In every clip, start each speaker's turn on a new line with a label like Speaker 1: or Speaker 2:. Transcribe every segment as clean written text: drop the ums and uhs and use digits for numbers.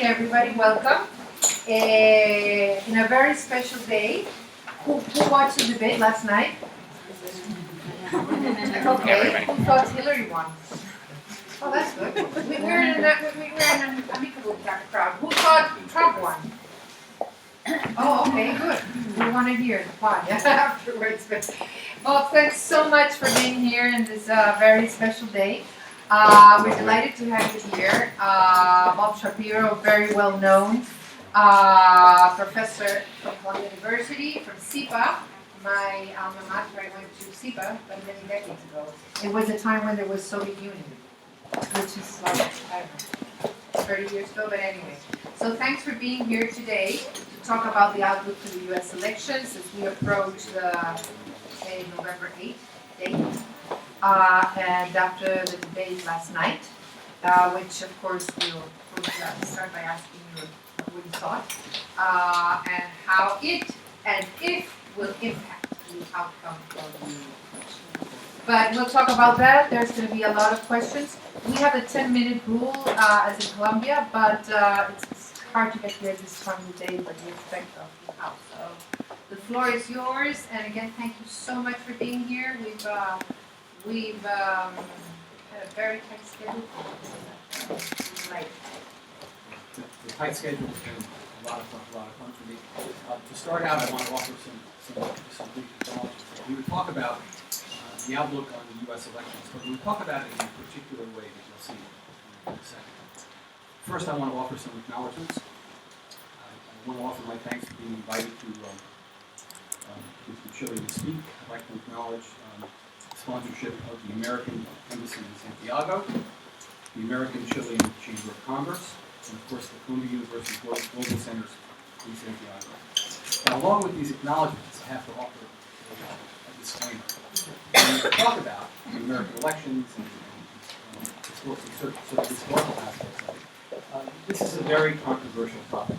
Speaker 1: everybody. Welcome. In a very special day. Who watched the debate last night? Okay. Who thought Hillary won? Oh, that's good. We're in an amicable crowd. Who thought Trump won? Oh, okay, good. We want to hear why afterwards. Well, thanks so much for being here in this very special day. We're delighted to have you here. Bob Shapiro, very well known professor from Columbia University, from SIPA, my alma mater. I went to SIPA many decades ago. It was a time when there was Soviet Union, which is like, I don't know, 30 years ago, but anyway. So thanks for being here today to talk about the outlook for the U.S. elections as we approach the November 8th date. And after the debate last night, which of course we'll start by asking you what you thought, and how it and if will impact the outcome of the election. But we'll talk about that. There's going to be a lot of questions. We have a 10-minute rule as in Colombia, but it's hard to get here at this time of the day, but we expect of the house. So the floor is yours, and again, thank you so much for being here. We've had a very tight schedule.
Speaker 2: The tight schedule has been a lot of fun for me. To start out, I want to offer some brief acknowledgments. We would talk about the outlook on the U.S. elections, but we would talk about it in a particular way that you'll see in a second. First, I want to offer some acknowledgments. I want to offer my thanks for being invited to Chile to speak. I'd like to acknowledge sponsorship of the American Embassy in Santiago, the American Chilean Chamber of Commerce, and of course the Columbia University Global Centers in Santiago. Now, along with these acknowledgments, I have to offer a disclaimer. When we talk about the American elections and historical aspects of it, this is a very controversial topic,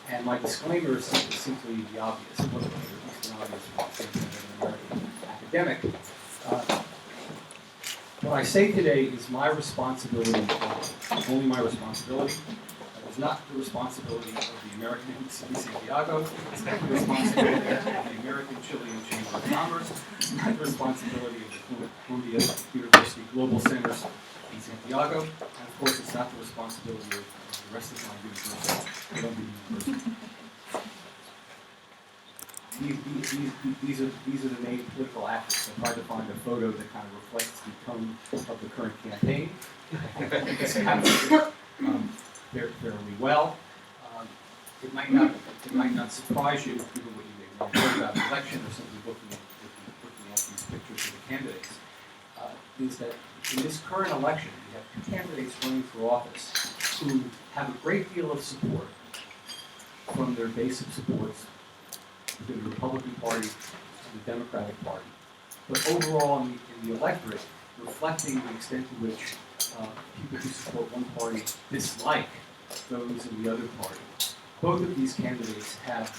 Speaker 2: and my disclaimer is simply the obvious, or at least an obvious from the standpoint of an American academic. What I say today is my responsibility, only my responsibility. It is not the responsibility of the American Embassy in Santiago. It's not the responsibility of the American Chilean Chamber of Commerce. It's not the responsibility of the Columbia University Global Centers in Santiago. And of course, it's not the responsibility of the rest of my university, Columbia University. These are the main political actors. I tried to find a photo that kind of reflects the tone of the current campaign. This captures fairly well. It might not surprise you, given what you may want to know about the election or simply looking at these pictures of the candidates. Is that in this current election, we have two candidates running for office who have a great deal of support from their base of supports within the Republican Party and the Democratic Party, but overall in the electorate, reflecting the extent to which people who support one party dislike those in the other party. Both of these candidates have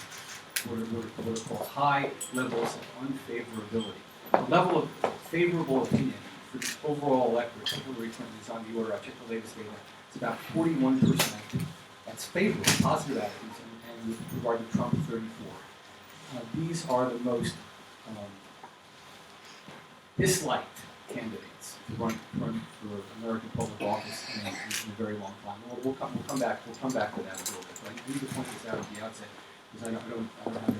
Speaker 2: what are called high levels of unfavorability. The level of favorable opinion for the overall electorate, Hillary Clinton is on the order, I checked the latest data, it's about 41%. That's favorable, positive attitudes, and with regard to Trump, 34%. These are the most disliked candidates to run for American public office in a very long time. We'll come back to that a little bit. But I need to point this out at the outset because I don't have any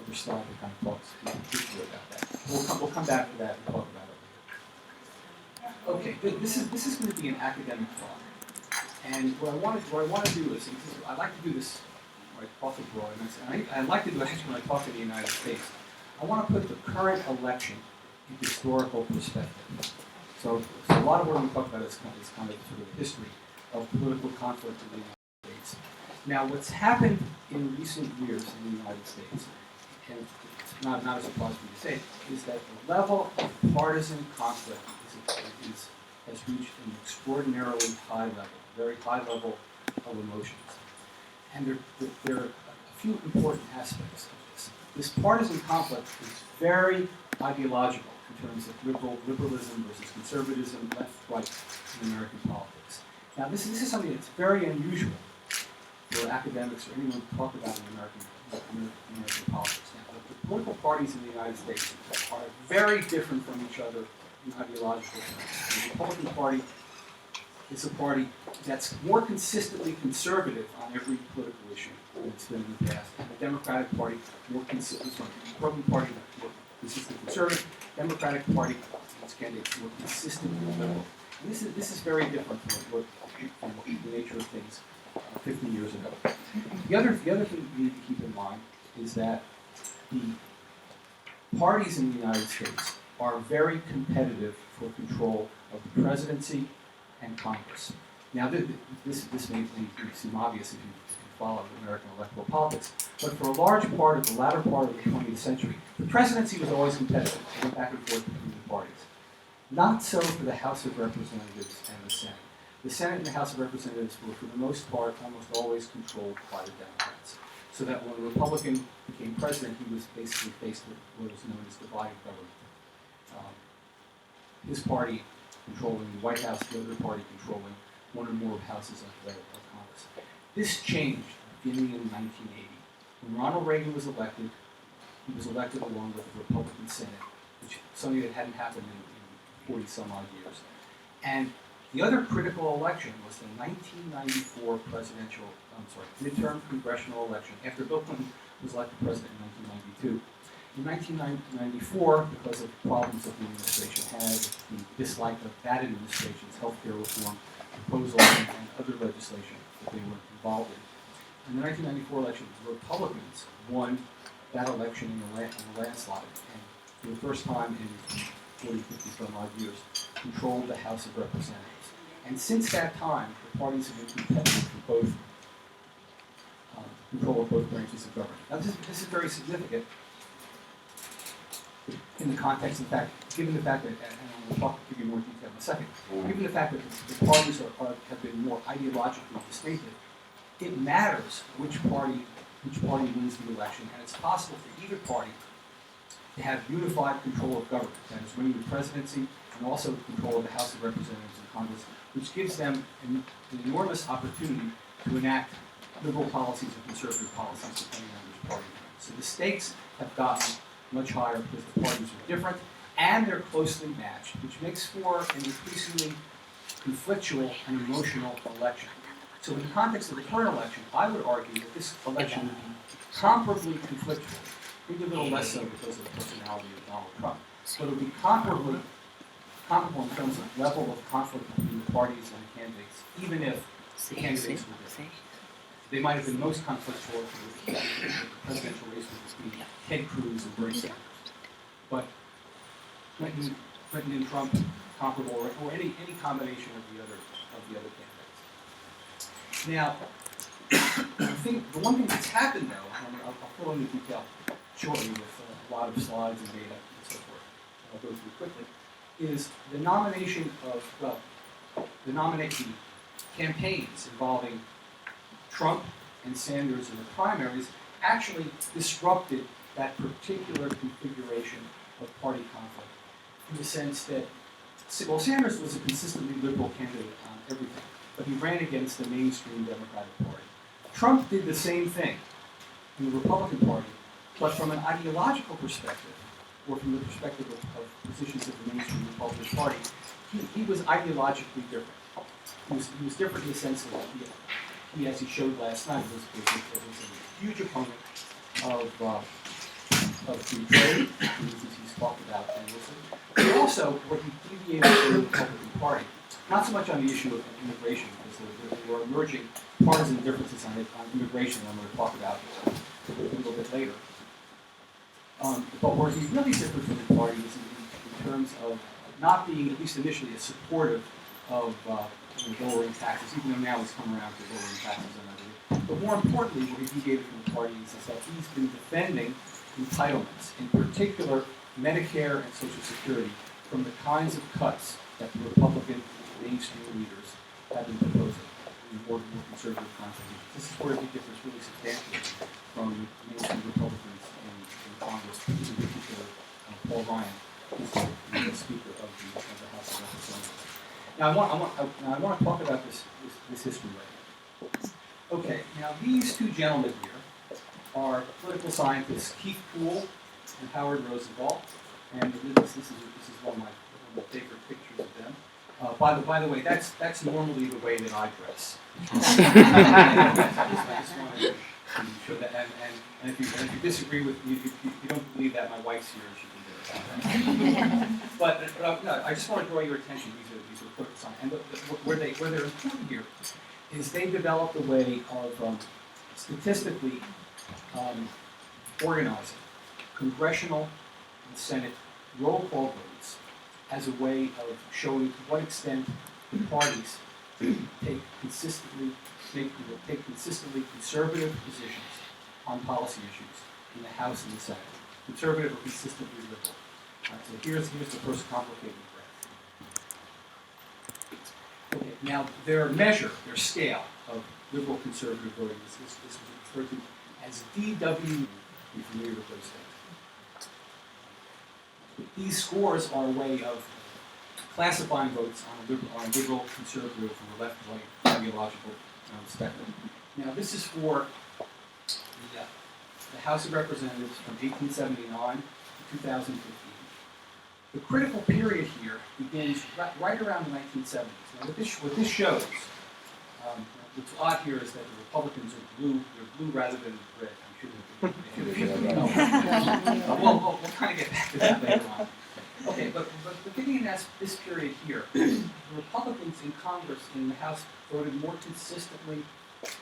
Speaker 2: other slide that kind of talks about that. We'll come back to that and talk about it. Okay, this is going to be an academic talk, and what I want to do is I like to do this. I talk abroad, and I like to do it actually when I talk in the United States. I want to put the current election in historical perspective. So a lot of what I'm talking about is kind of sort of history of political conflict in the United States. Now, what's happened in recent years in the United States, and it's not a surprise for me to say, is that the level of partisan conflict has reached an extraordinarily high level, very high level of emotions. And there are a few important aspects of this. This partisan conflict is very ideological in terms of liberalism versus conservatism, left, right in American politics. Now, this is something that's very unusual for academics or anyone to talk about in American politics. Now, the political parties in the United States are very different from each other in ideological terms. The Republican Party is a party that's more consistently conservative on every political issue than it's been in the past. And the Democratic Party, more consistent, the Republican Party, more consistently conservative. Democratic Party, its candidates, more consistently liberal. And this is very different from the nature of things 50 years ago. The other thing we need to keep in mind is that the parties in the United States are very competitive for control of the presidency and Congress. Now, this may seem obvious if you follow American electoral politics, but for a large part of the latter part of the 20th century, the presidency was always competitive. It went back and forth between the parties. Not so for the House of Representatives and the Senate. The Senate and the House of Representatives were, for the most part, almost always controlled by the Democrats. So that when a Republican became president, he was basically faced with what was known as divided government. His party controlling the White House, the other party controlling one or more houses of Congress. This changed beginning in 1980. When Ronald Reagan was elected, he was elected along with the Republican Senate, which is something that hadn't happened in 40-some odd years. And the other critical election was the 1994 midterm congressional election, after Bill Clinton was elected president in 1992. In 1994, because of problems that the administration had, the dislike of that administration's healthcare reform proposals and other legislation that they were involved in the 1994 election, the Republicans won that election in a landslide, and for the first time in 40, 50 some odd years, controlled the House of Representatives. And since that time, the parties have been competitive for both control of both branches of government. Now, this is very significant in the context, in fact, given the fact that, and I'll give you more detail in a second, given the fact that the parties have been more ideologically distinctive, it matters which party wins the election, and it's possible for either party to have unified control of government, that is, winning the presidency and also control of the House of Representatives and Congress, which gives them an enormous opportunity to enact liberal policies or conservative policies depending on which party wins. So the stakes have gotten much higher because the parties are different and they're closely matched, which makes for an increasingly conflictual and emotional election. So in the context of the current election, I would argue that this election would be comparably conflictual, maybe a little less so because of the personality of Donald Trump, but it would be comparable in terms of level of conflict between the parties and the candidates, even if the candidates were different. They might have been most conflictual if the presidential race was between Ted Cruz and Bernie Sanders. But Clinton and Trump comparable, or any combination of the other candidates. Now, the one thing that's happened though, and I'll fill in the detail shortly with a lot of slides and data and so forth, and I'll go through quickly, is the nomination of, the campaigns involving Trump and Sanders in the primaries actually disrupted that particular configuration of party conflict in the sense that, well, Sanders was a consistently liberal candidate on everything, but he ran against the mainstream Democratic Party. Trump did the same thing in the Republican Party, but from an ideological perspective, or from the perspective of positions of the mainstream Republican Party, he was ideologically different. He was different in the sense that he, as he showed last night, was a huge opponent of free trade, the reasons he's talked about endlessly, but also where he deviated from the Republican Party, not so much on the issue of immigration, because there were emerging partisan differences on immigration that I'm going to talk about a little bit later. But where he really differed from the party is in terms of not being, at least initially, as supportive of lowering taxes, even though now he's come around to lowering taxes on everything. But more importantly, what he deviated from the party is that he's been defending entitlements, in particular Medicare and Social Security, from the kinds of cuts that the Republican mainstream leaders have been proposing in more conservative constitutions. This is where he differs really substantially from mainstream Republicans in Congress, in particular Paul Ryan, who's the Speaker of the House of Representatives. Now, I want to talk about this history right now. Okay, now these two gentlemen here are political scientists Keith Poole and Howard Rosenthal, and this is one of my favorite pictures of them. By the way, that's normally the way that I dress. I just wanted to show that, and if you disagree with me, if you don't believe that, my wife's here, she can do it. But no, I just want to draw your attention. These are political science, and where they're important here is they developed a way of statistically organizing congressional and Senate roll call votes as a way of showing to what extent the parties take consistently conservative positions on policy issues in the House and the Senate. Conservative or consistently liberal. Right, so here's the first complicated graph. Okay, now their scale of liberal conservative voting is referred to as DW. You're familiar with those things. These scores are a way of classifying votes on a liberal, conservative, or left-right ideological spectrum. Now, this is for the House of Representatives from 1879 to 2015. The critical period here begins right around the 1970s. Now, what this shows, what's odd here is that the Republicans are blue. They're blue rather than red. I'm sure we'll kind of get back to that later on. Okay, but beginning in this period here, the Republicans in Congress and the House voted more consistently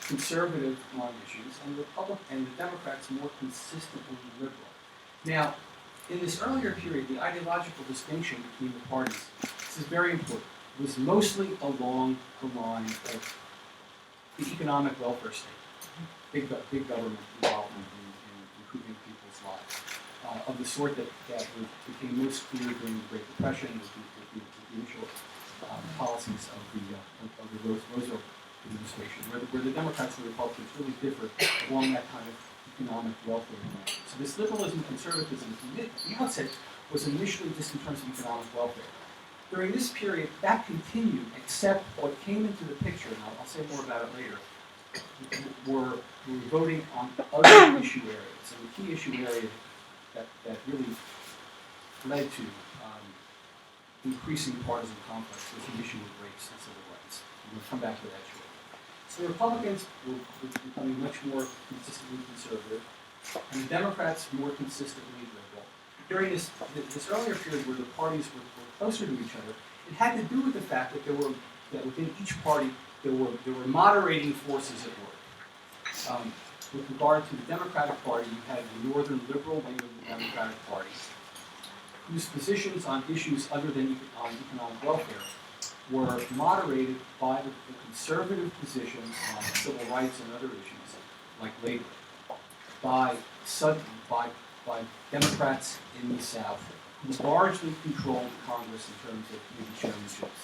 Speaker 2: conservative on issues, and the Democrats more consistently liberal. Now, in this earlier period, the ideological distinction between the parties, this is very important, was mostly along the line of the economic welfare state, big government involvement in improving people's lives, of the sort that became most clear during the Great Depression with the initial policies of the Roosevelt administration, where the Democrats and the Republicans really differed along that kind of economic welfare line. So this liberalism and conservatism at the outset was initially just in terms of economic welfare. During this period, that continued, except what came into the picture, and I'll say more about it later, were voting on other issue areas. And the key issue area that really led to increasing partisan conflicts was the issue of race and civil rights. We'll come back to that shortly. So the Republicans were becoming much more consistently conservative, and the Democrats more consistently liberal. During this earlier period where the parties were closer to each other, it had to do with the fact that within each party there were moderating forces at work. With regard to the Democratic Party, you had the northern liberal wing of the Democratic Party, whose positions on issues other than on economic welfare were moderated by the conservative positions on civil rights and other issues, like labor, by Democrats in the South, who largely controlled Congress in terms of maybe chairmanships.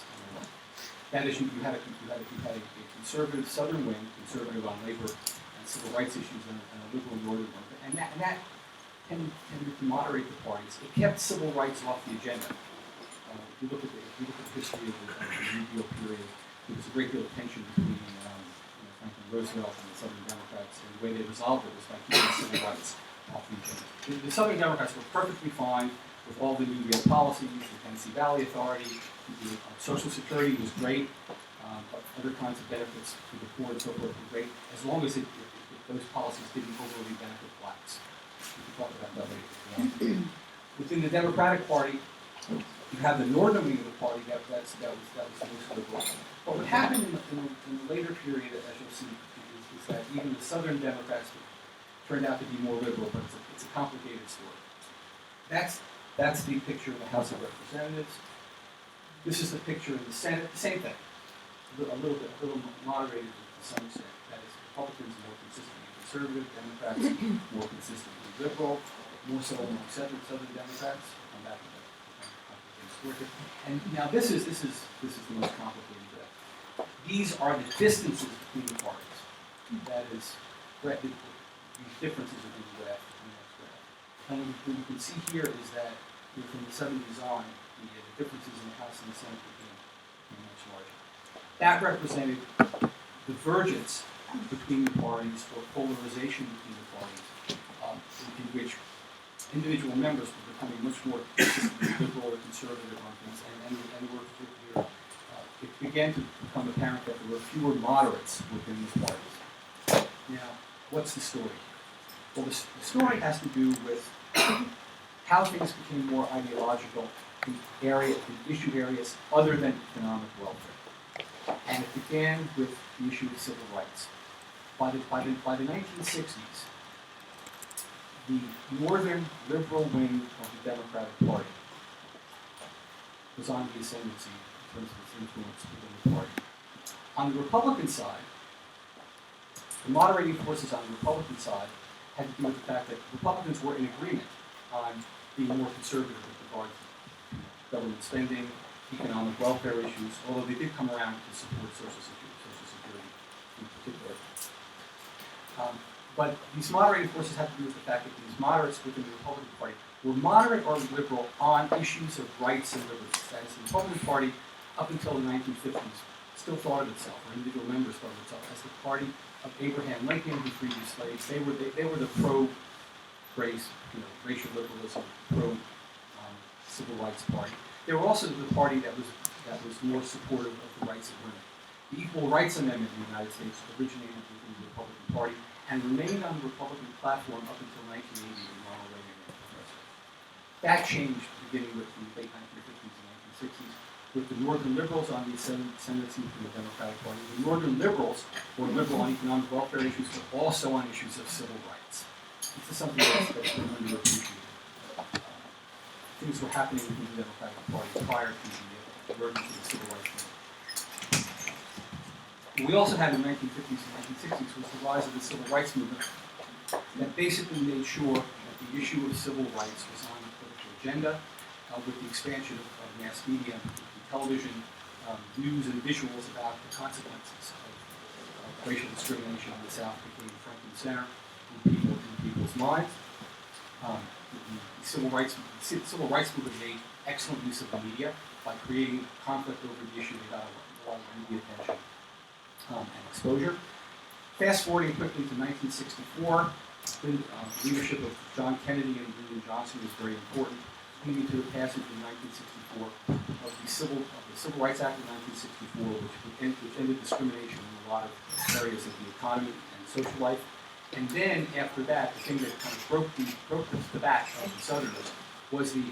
Speaker 2: That is, you had a conservative southern wing, conservative on labor and civil rights issues, and a liberal northern one, and that tended to moderate the parties. It kept civil rights off the agenda. If you look at the history of the New Deal period, there was a great deal of tension between Franklin Roosevelt and the Southern Democrats, and the way they resolved it was by keeping civil rights off the agenda. The Southern Democrats were perfectly fine with all the New Deal policies, the Tennessee Valley Authority, Social Security was great, but other kinds of benefits to the poor and so forth were great, as long as those policies didn't overly benefit blacks. We can talk about that later. Within the Democratic Party, you have the northern wing of the party that was the most liberal. But what happened in the later period, as you'll see, is that even the Southern Democrats turned out to be more liberal, but it's a complicated story. That's the picture of the House of Representatives. This is the picture in the Senate. The same thing, a little moderated to some extent. That is, Republicans more consistently conservative, Democrats more consistently liberal, more so among Southern Democrats. I'll come back to that complicated story. And now this is the most complicated graph. These are the distances between the parties. That is, these differences are being graphed in the next graph. And what you can see here is that from the 70s on, the differences in the House and the Senate became much larger. That represented divergence between the parties or polarization between the parties, in which individual members were becoming much more liberal or conservative on things, it began to become apparent that there were fewer moderates within these parties. Now, what's the story? Well, the story has to do with how things became more ideological in issue areas other than economic welfare. And it began with the issue of civil rights. By the 1960s, the northern liberal wing of the Democratic Party was on the ascendancy in terms of its influence within the party. On the Republican side, the moderating forces on the Republican side had to do with the fact that Republicans were in agreement on being more conservative with regard to government spending, economic welfare issues, although they did come around to support Social Security in particular. But these moderating forces had to do with the fact that these moderates within the Republican Party were moderate or liberal on issues of rights and liberties. That is, the Republican Party, up until the 1950s, still thought of itself, or individual members thought of itself, as the party of Abraham Lincoln who freed the slaves. They were the pro-race, racial liberalism, pro-civil rights party. They were also the party that was more supportive of the rights of women. The Equal Rights Amendment in the United States originated within the Republican Party and remained on the Republican platform up until 1980 when Ronald Reagan ran for president. That changed beginning with the late 1950s and 1960s, with the Northern Liberals on the ascendancy from the Democratic Party. The Northern Liberals were liberal on economic welfare issues, but also on issues of civil rights. This is something that's been underappreciated. Things were happening within the Democratic Party prior to the emergence of the civil rights movement. We also had in the 1950s and 1960s was the rise of the civil rights movement that basically made sure that the issue of civil rights was on the political agenda with the expansion of mass media, television, news and visuals about the consequences of racial discrimination in the South became front and center in people's minds. The civil rights movement made excellent use of the media by creating conflict over the issue. They got a lot of media attention and exposure. Fast forwarding quickly to 1964, the leadership of John Kennedy and Lyndon Johnson was very important, leading to the passage in 1964 of the Civil Rights Act of 1964, which ended discrimination in a lot of areas of the economy and social life. And then after that, the thing that kind of broke the back of the Southerners was the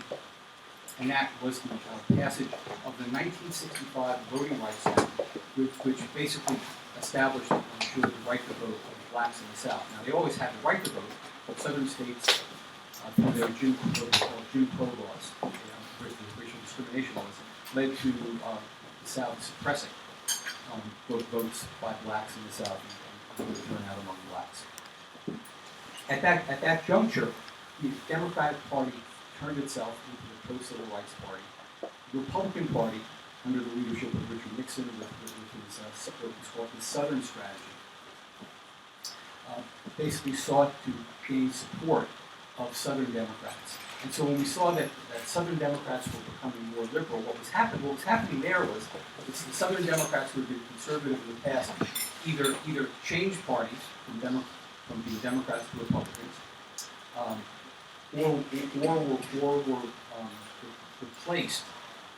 Speaker 2: passage of the 1965 Voting Rights Act, which basically established the right to vote of the blacks in the South. Now, they always had the right to vote, but Southern states, through their Jim Crow laws, the racial discrimination laws, led to the South suppressing votes by blacks in the South and voter turnout among blacks. At that juncture, the Democratic Party turned itself into the pro-civil rights party. The Republican Party, under the leadership of Richard Nixon, with his called the Southern strategy, basically sought to gain support of Southern Democrats. And so when we saw that Southern Democrats were becoming more liberal, what was happening there was the Southern Democrats who had been conservative in the past either changed parties from being Democrats to Republicans, or were replaced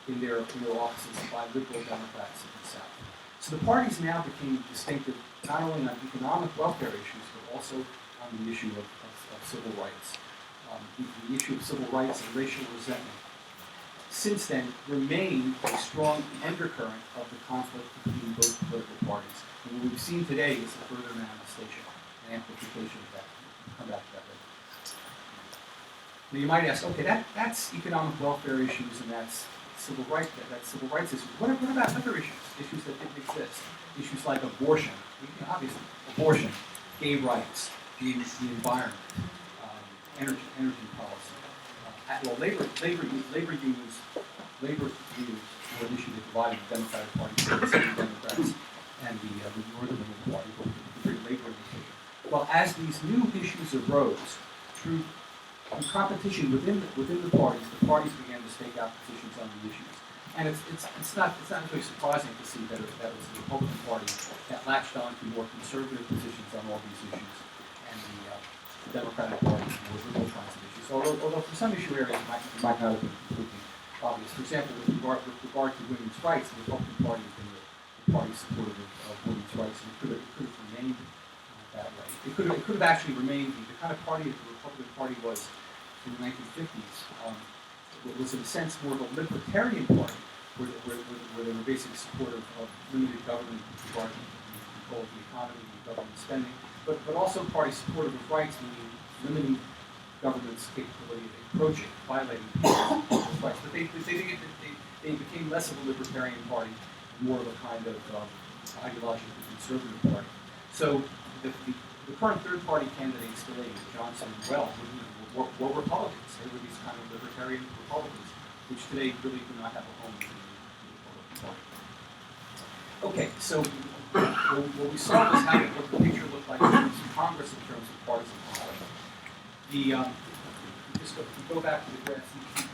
Speaker 2: in their offices by liberal Democrats in the South. So the parties now became distinctive not only on economic welfare issues, but also on the issue of civil rights. The issue of civil rights and racial resentment since then remained a strong undercurrent of the conflict between both political parties. And what we've seen today is a further manifestation and amplification of that. We'll come back to that later. Now you might ask, okay, that's economic welfare issues and that's civil rights issues. What about other issues that didn't exist? Issues like abortion, obviously, abortion, gay rights, the environment, energy policy. Well, labor unions were an issue that divided the Democratic Party into the Southern Democrats and the Northern Party, both the great labor initiative. Well, as these new issues arose through competition within the parties began to stake out positions on the issues. And it's not really surprising to see that it was the Republican Party that latched on to more conservative positions on all these issues, and the Democratic Party more liberal kinds of issues. Although for some issue areas it might not have been completely obvious. For example, with regard to women's rights, the Republican Party has been the party supportive of women's rights, and it could have remained that way. It could have actually remained the kind of party that the Republican Party was in the 1950s. It was in a sense more of a libertarian party, where they were basically supportive of limited government with regard to control of the economy and government spending, but also party supportive of rights, meaning limiting government's capability of encroaching, violating people's rights. But they became less of a libertarian party, more of a kind of ideologically conservative party. So the current third-party candidates today, Johnson and Wells, were Republicans. They were these kind of libertarian Republicans, which today really do not have a home in the Republican Party. Okay, so what we saw was what the picture looked like in Congress in terms of partisan politics. Just go back to the graph.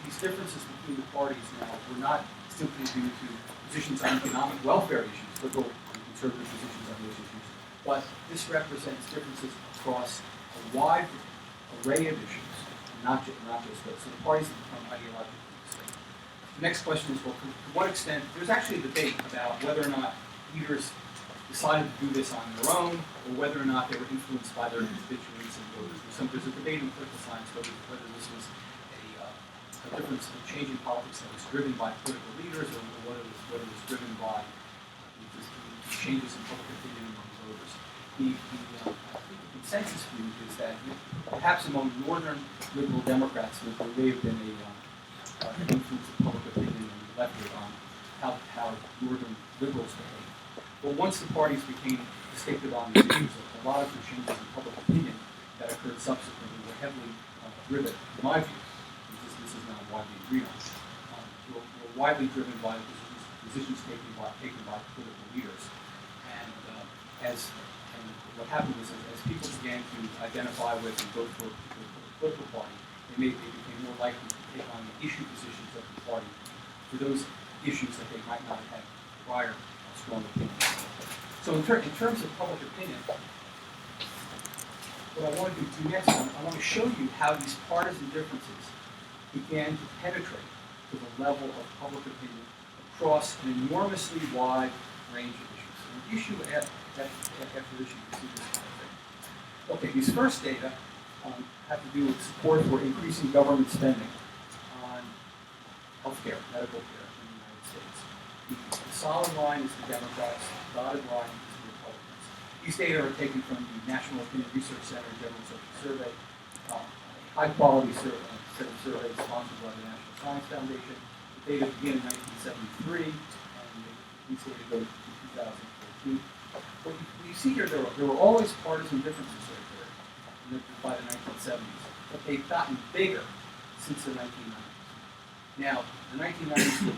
Speaker 2: These differences between the parties now were not simply due to positions on economic welfare issues, liberal and conservative positions on those issues, but this represents differences across a wide array of issues, not just those. So the parties have become ideologically distinct. The next question is, well, to what extent, there's actually a debate about whether or not leaders decided to do this on their own, or whether or not they were influenced by their constituents and voters. There's a debate in political science whether this was a difference of changing politics that was driven by political leaders, or whether it was driven by changes in public opinion among voters. I think the consensus view is that perhaps among northern liberal Democrats there may have been an influence of public opinion and electorate on how northern liberals behave. But once the parties became distinctive on these issues, a lot of the changes in public opinion that occurred subsequently were heavily driven, in my view, this is not widely agreed on, were widely driven by positions taken by political leaders. And what happened was, as people began to identify with and vote for a particular political party, they became more likely to take on the issue positions of the party for those issues that they might not have had prior strong opinions. So in terms of public opinion, what I want to do next, I want to show you how these partisan differences began to penetrate to the level of public opinion across an enormously wide range of issues. So issue after issue, you see this kind of thing. Okay, these first data have to do with support for increasing government spending on healthcare, medical care in the United States. The solid line is the Democrats, the dotted line is the Republicans. These data are taken from the National Opinion Research Center General Social Survey, high-quality set of surveys sponsored by the National Science Foundation. The data began in 1973, and these data go to 2014. What you see here, there were always partisan differences that occurred by the 1970s, but they've gotten bigger since the 1990s. Now, the 1990s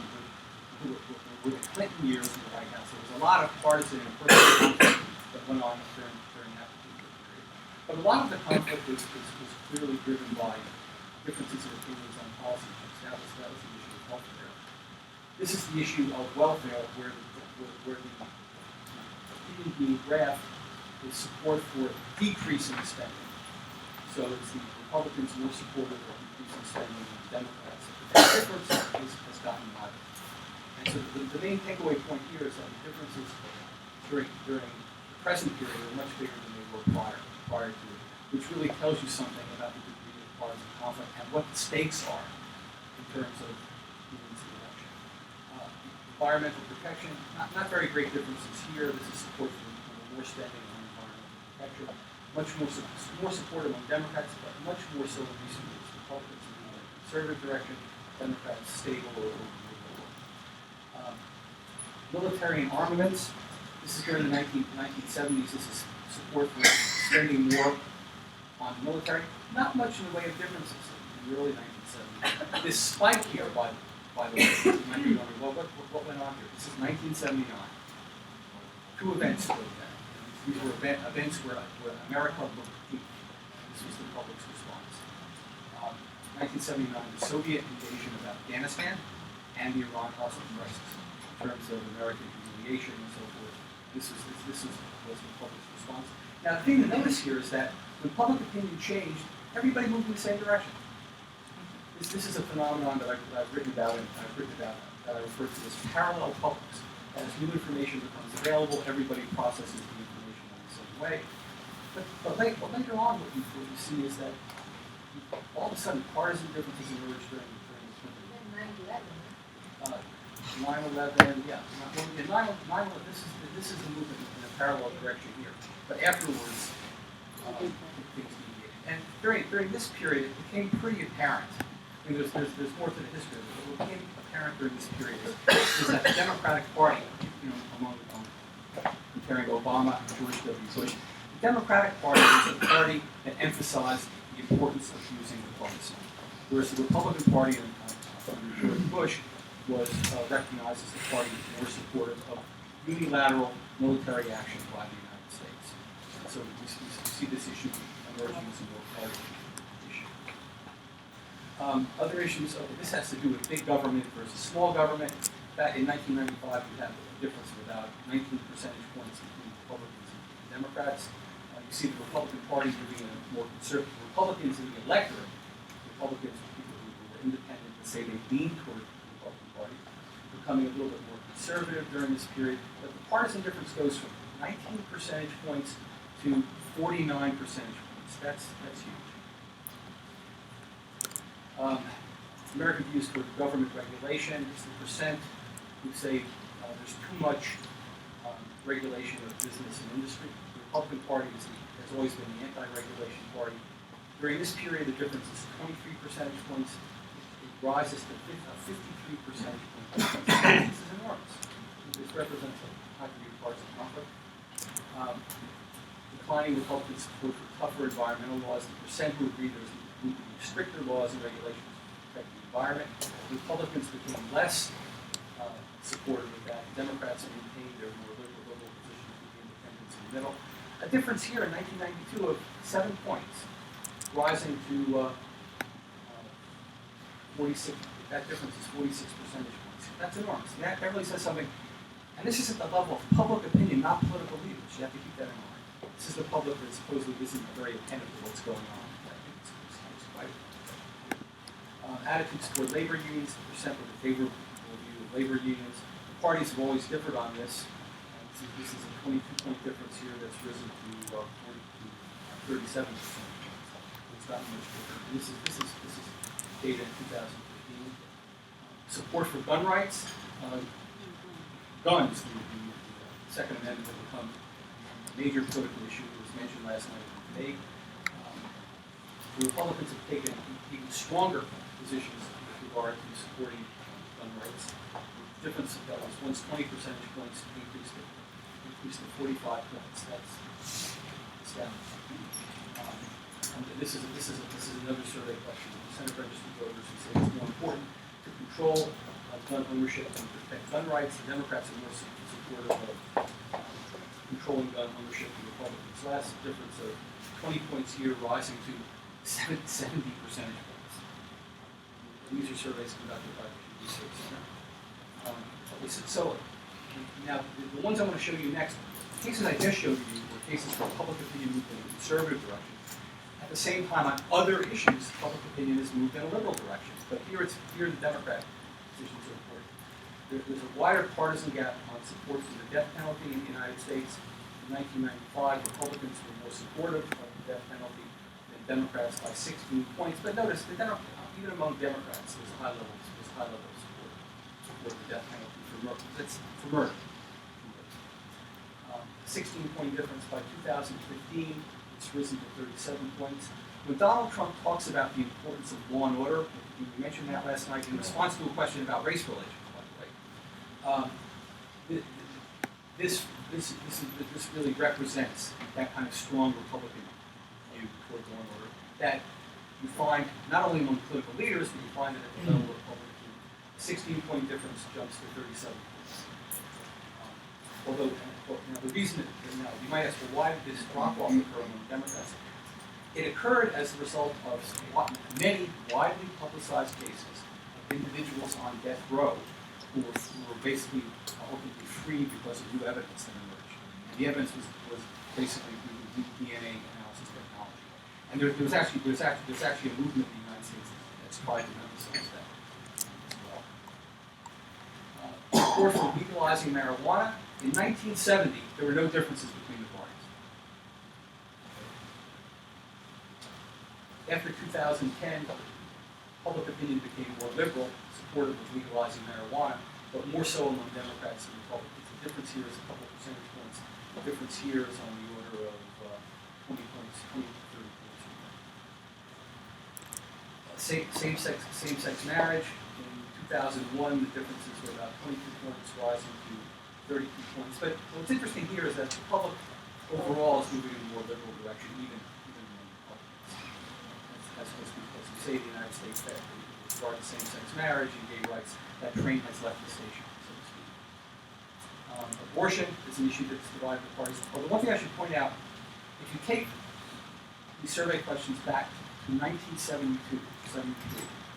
Speaker 2: were the Clinton years in the White House. There was a lot of partisan and personal conflict that went on during that particular period. But a lot of the conflict was clearly driven by differences in opinions on policy issues. That was the issue of welfare. This is the issue of welfare, where the opinion being graphed is support for decreasing spending. So it's the Republicans more supportive of decreasing spending than the Democrats. The difference has gotten wider. And so the main takeaway point here is that the differences during the present period are much bigger than they were prior to it, which really tells you something about the degree of partisan conflict and what the stakes are in terms of the election. Environmental protection, not very great differences here. This is support for more spending on environmental protection. Much more support among Democrats, but much more so in recent years. Republicans in the conservative direction, Democrats stable or lower. Military and armaments. This is during the 1970s. This is support for spending more on the military. Not much in the way of differences in the early 1970s. This spike here, by the way, you might be wondering, well, what went on here? This is 1979. Two events occurred then. These were events where America looked weak. This was the public's response. 1979, the Soviet invasion of Afghanistan and the Iran hostage crisis, in terms of American humiliation and so forth, This was the public's response. Now, the thing to notice here is that when public opinion changed, everybody moved in the same direction. This is a phenomenon that I've written about, and that I refer to as parallel publics. As new information becomes available, everybody processes the information in the same way. But later on, what you see is that all of a sudden partisan differences emerge during the 9/11, yeah. 9/11, this is the movement in a parallel direction here. But afterwards, things deviated. And during this period, it became pretty apparent. I mean, there's more to the history of it, but what became apparent during this period is that the Democratic Party, among comparing Obama and George W. Bush, the Democratic Party was a party that emphasized the importance of using diplomacy, whereas the Republican Party under George Bush was recognized as the party more supportive of unilateral military action by the United States. And so we see this issue emerging as a more partisan issue. Other issues, this has to do with big government versus small government. Back in 1995, we had a difference of about 19 percentage points between Republicans and Democrats. You see the Republican Party moving in a more conservative. Republicans in the electorate, Republicans were people who were independent and say they lean toward the Republican Party, becoming a little bit more conservative during this period. But the partisan difference goes from 19 percentage points to 49 percentage points. That's huge. American views toward government regulation is the percent who say there's too much regulation of business and industry. The Republican Party has always been the anti-regulation party. During this period, the difference is 23 percentage points. It rises to 53 percentage points. This is enormous. This represents a high degree of partisan conflict. Declining Republican support for tougher environmental laws. The percent who agree there's need to be stricter laws and regulations to protect the environment. Republicans became less supportive of that. Democrats maintained their more liberal position with the independents in the middle. A difference here in 1992 of 7 points, rising to 46. That difference is 46 percentage points. That's enormous. And that really says something. And this is at the level of public opinion, not political leaders. You have to keep that in mind. This is the public that supposedly isn't very attentive to what's going on. I think it's quite attitudes toward labor unions, the percent with a favorable view of labor unions. The parties have always differed on this. This is a 22-point difference here that's risen to 37%. It's not much different. And this is data in 2015. Support for gun rights. Guns, the Second Amendment, have become a major political issue. It was mentioned last night in the debate. The Republicans have taken even stronger positions with regard to supporting gun rights. The difference that was once 20 percentage points increased to 45 points. That's astounding. And this is another survey question. The Senate registered voters who say it's more important to control gun ownership and protect gun rights. The Democrats are more supportive of controlling gun ownership than Republicans. So that's a difference of 20 points here, rising to 70 percentage points. And these are surveys conducted by the Research Center. So now, the ones I want to show you next, the cases I just showed you were cases where public opinion moved in a conservative direction. At the same time, on other issues, public opinion has moved in a liberal direction. But here the Democrat positions are important. There's a wider partisan gap on support for the death penalty in the United States. In 1995, Republicans were more supportive of the death penalty than Democrats by 16 points. But notice, even among Democrats, there's high level of support for the death penalty for murder. 16-point difference by 2015. It's risen to 37 points. When Donald Trump talks about the importance of law and order, we mentioned that last night in response to a question about race relations, by the way. This really represents that kind of strong Republican view toward law and order that you find not only among political leaders, but you find it at the level of Republican. 16-point difference jumps to 37 points. Although, the reason that you might ask, well, why did this drop-off occur among Democrats? It occurred as a result of many widely publicized cases of individuals on death row who were basically ultimately freed because of new evidence that emerged. The evidence was basically through the DNA analysis technology. And there's actually a movement in the United States that's tried to emphasize that as well. Support for legalizing marijuana. In 1970, there were no differences between the parties. After 2010, public opinion became more liberal, supportive of legalizing marijuana, but more so among Democrats and Republicans. The difference here is a couple of percentage points. The difference here is on the order of 20 points, 20 to 30 points. Same-sex marriage. In 2001, the differences were about 22 points, rising to 32 points. But what's interesting here is that the public overall is moving in a more liberal direction, even among Republicans. As we say in the United States, that with regard to same-sex marriage and gay rights, that train has left the station, so to speak. Abortion is an issue that's divided the parties. But the one thing I should point out, if you take these survey questions back to 1972,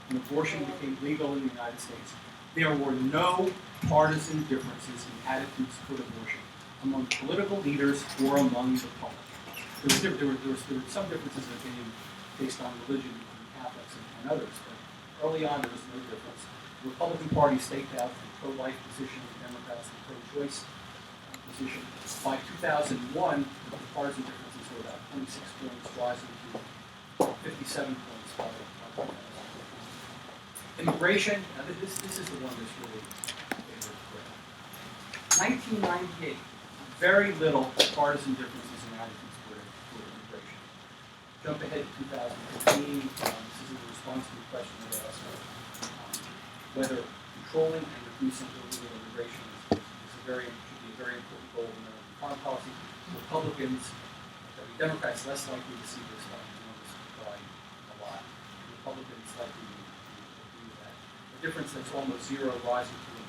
Speaker 2: when abortion became legal in the United States, there were no partisan differences in attitudes toward abortion among political leaders or among the public. There were some differences in opinion based on religion between Catholics and others, but early on there was no difference. The Republican Party staked out the pro-life position, the Democrats the pro-choice position. By 2001, the partisan differences were about 26 points, rising to 57 points by 2000. Immigration, now this is the one that's really favorite. 1998, very little partisan differences in attitudes toward immigration. Jump ahead to 2015, this is in response to the question that I asked whether controlling and reducing illegal immigration should be a very important goal of American foreign policy. Republicans, Democrats less likely to see this by a lot. Republicans likely to agree with that. A difference that's almost zero, rising to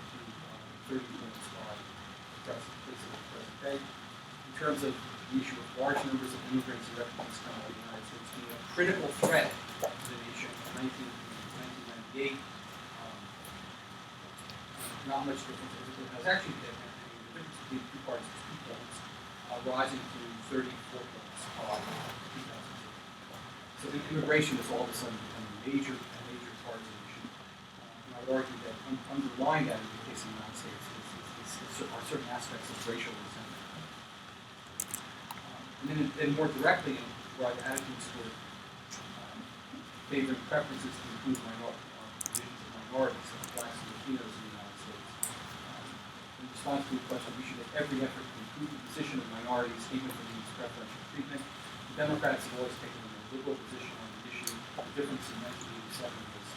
Speaker 2: 30 points by the present day. In terms of the issue of large numbers of immigrants and refugees coming to the United States being a critical threat to the nation in 1998. Not much difference. It was actually the difference between the two parties was 2 points, rising to 34 points by 2002. So immigration has all of a sudden become a major partisan issue. And I would argue that underlying that in the case of the United States are certain aspects of racial resentment. And then more directly, in regard to attitudes toward favoring preferences to include divisions of minorities, like blacks and Latinos in the United States. In response to the question, we should make every effort to improve the position of minorities, even if it means preferential treatment. The Democrats have always taken a more liberal position on the issue. The difference in 1987 was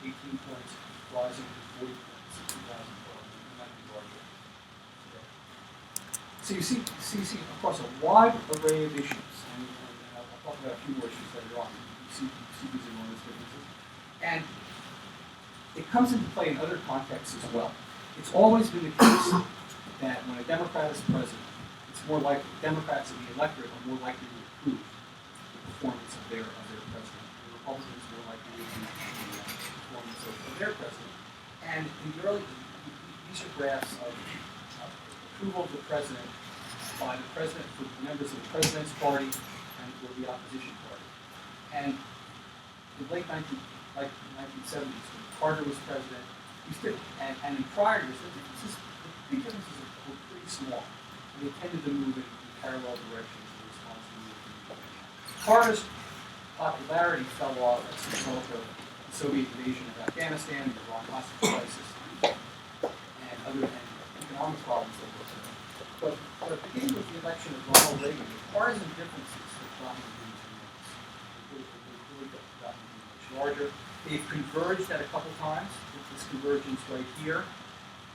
Speaker 2: 18 points, rising to 40 points in 2012, and might be larger today. So you see across a wide array of issues, and I'll talk about a few more issues later on. You see these enormous differences. And it comes into play in other contexts as well. It's always been the case that when a Democrat is president, it's more likely Democrats in the electorate are more likely to approve the performance of their president. The Republicans are more likely to approve the performance of their president. And these are graphs of approval of the president by the president for members of the president's party and for the opposition party. And in the late 1970s, when Carter was president, and in prior years, the big differences were pretty small. And they tended to move in parallel directions in response to the European. Carter's popularity fell off as a result of the Soviet invasion of Afghanistan, the Iran hostage crisis, and other economic problems that were there. But beginning with the election of Ronald Reagan, the partisan differences have gotten much larger. They've converged at a couple times. This convergence right here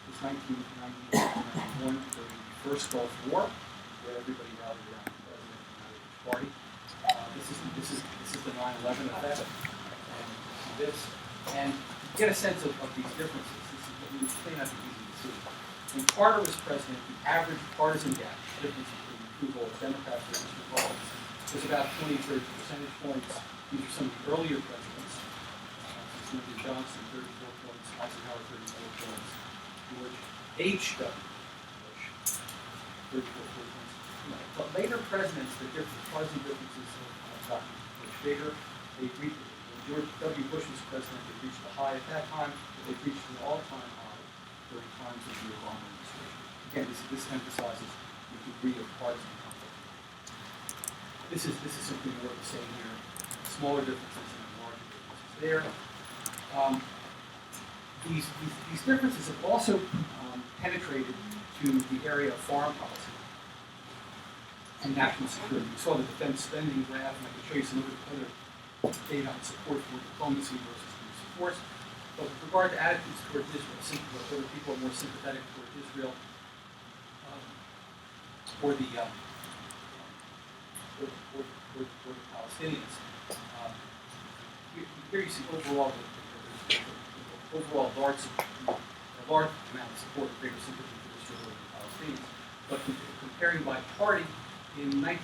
Speaker 2: is 1991 during the first Gulf War, where everybody rallied around the president and each party. This is the 9/11 effect, and to get a sense of these differences, this may not be easy to see. When Carter was president, the average partisan gap, the difference between approval of Democrats versus Republicans, was about 20-30 percentage points. These are some of the earlier presidents. Lyndon Johnson, 34 points, Eisenhower, 34 points, George H.W. Bush, 34, 40 points. But later presidents, the partisan differences have gotten much bigger. They've reached, when George W. Bush was president, they reached the high at that time, but they've reached an all-time high during times of the Obama administration. Again, this emphasizes the degree of partisan conflict. This is simply more of the same here. Smaller differences and larger differences there. These differences have also penetrated to the area of foreign policy and national security. You saw the defense spending graph, and I can show you some other data on support for diplomacy versus use of force. But with regard to attitudes toward Israel, whether people are more sympathetic toward Israel or the Palestinians, here you see overall large amount of support, greater sympathy for Israel and the Palestinians. But comparing by party, in the late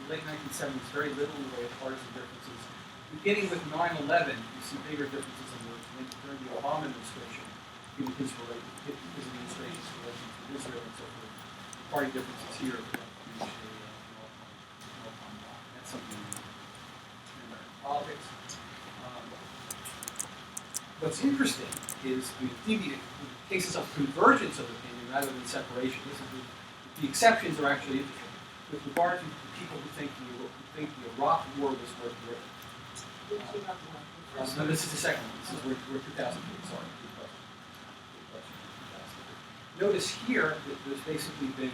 Speaker 2: 1970s, very little in the way of partisan differences. Beginning with 9/11, you see bigger differences during the Obama administration, given his administration's relations with Israel and so forth. The party differences here have reached an all-time high. That's something in American politics. What's interesting is the cases of convergence of opinion rather than separation. The exceptions are actually interesting. With regard to people who think the Iraq War was worth the risk. No, this is the second one. This is we're 2003. Sorry. Good question. Notice here that there's basically been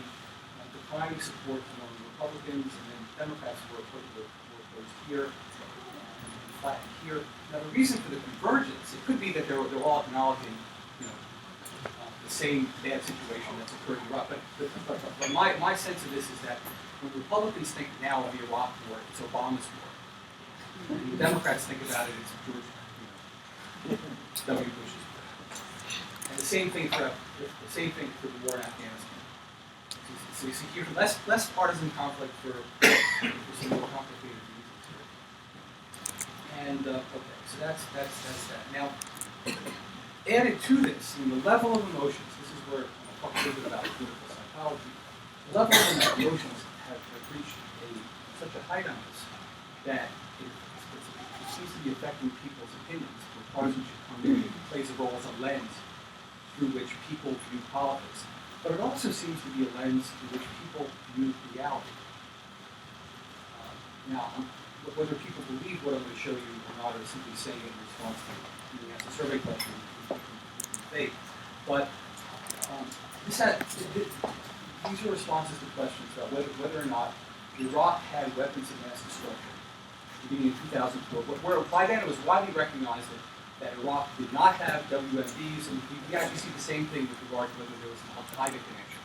Speaker 2: declining support among Republicans, and then Democrats were opposed here, and flattened here. Now, the reason for the convergence, it could be that they're all acknowledging, the same bad situation that's occurred in Iraq. But my sense of this is that when Republicans think now of the Iraq War, it's Obama's war. And the Democrats think about it, it's George W. Bush's war. And the same thing for the war in Afghanistan. So you see here less partisan conflict for some more complicated reasons here. And okay, so that's that. Now, added to this, the level of emotions. This is where I'll talk a little bit about political psychology. The level of emotions have reached such a height on this that it seems to be affecting people's opinions. Where partisanship comes in, it plays a role as a lens through which people view politics. But it also seems to be a lens through which people view reality. Now, whether people believe what I'm going to show you or not, or simply saying it in response to the answer survey question, debate. But these are responses to questions about whether or not Iraq had weapons of mass destruction beginning in 2004. Where by then it was widely recognized that Iraq did not have WMDs, and we actually see the same thing with regard to whether there was an Al-Qaeda connection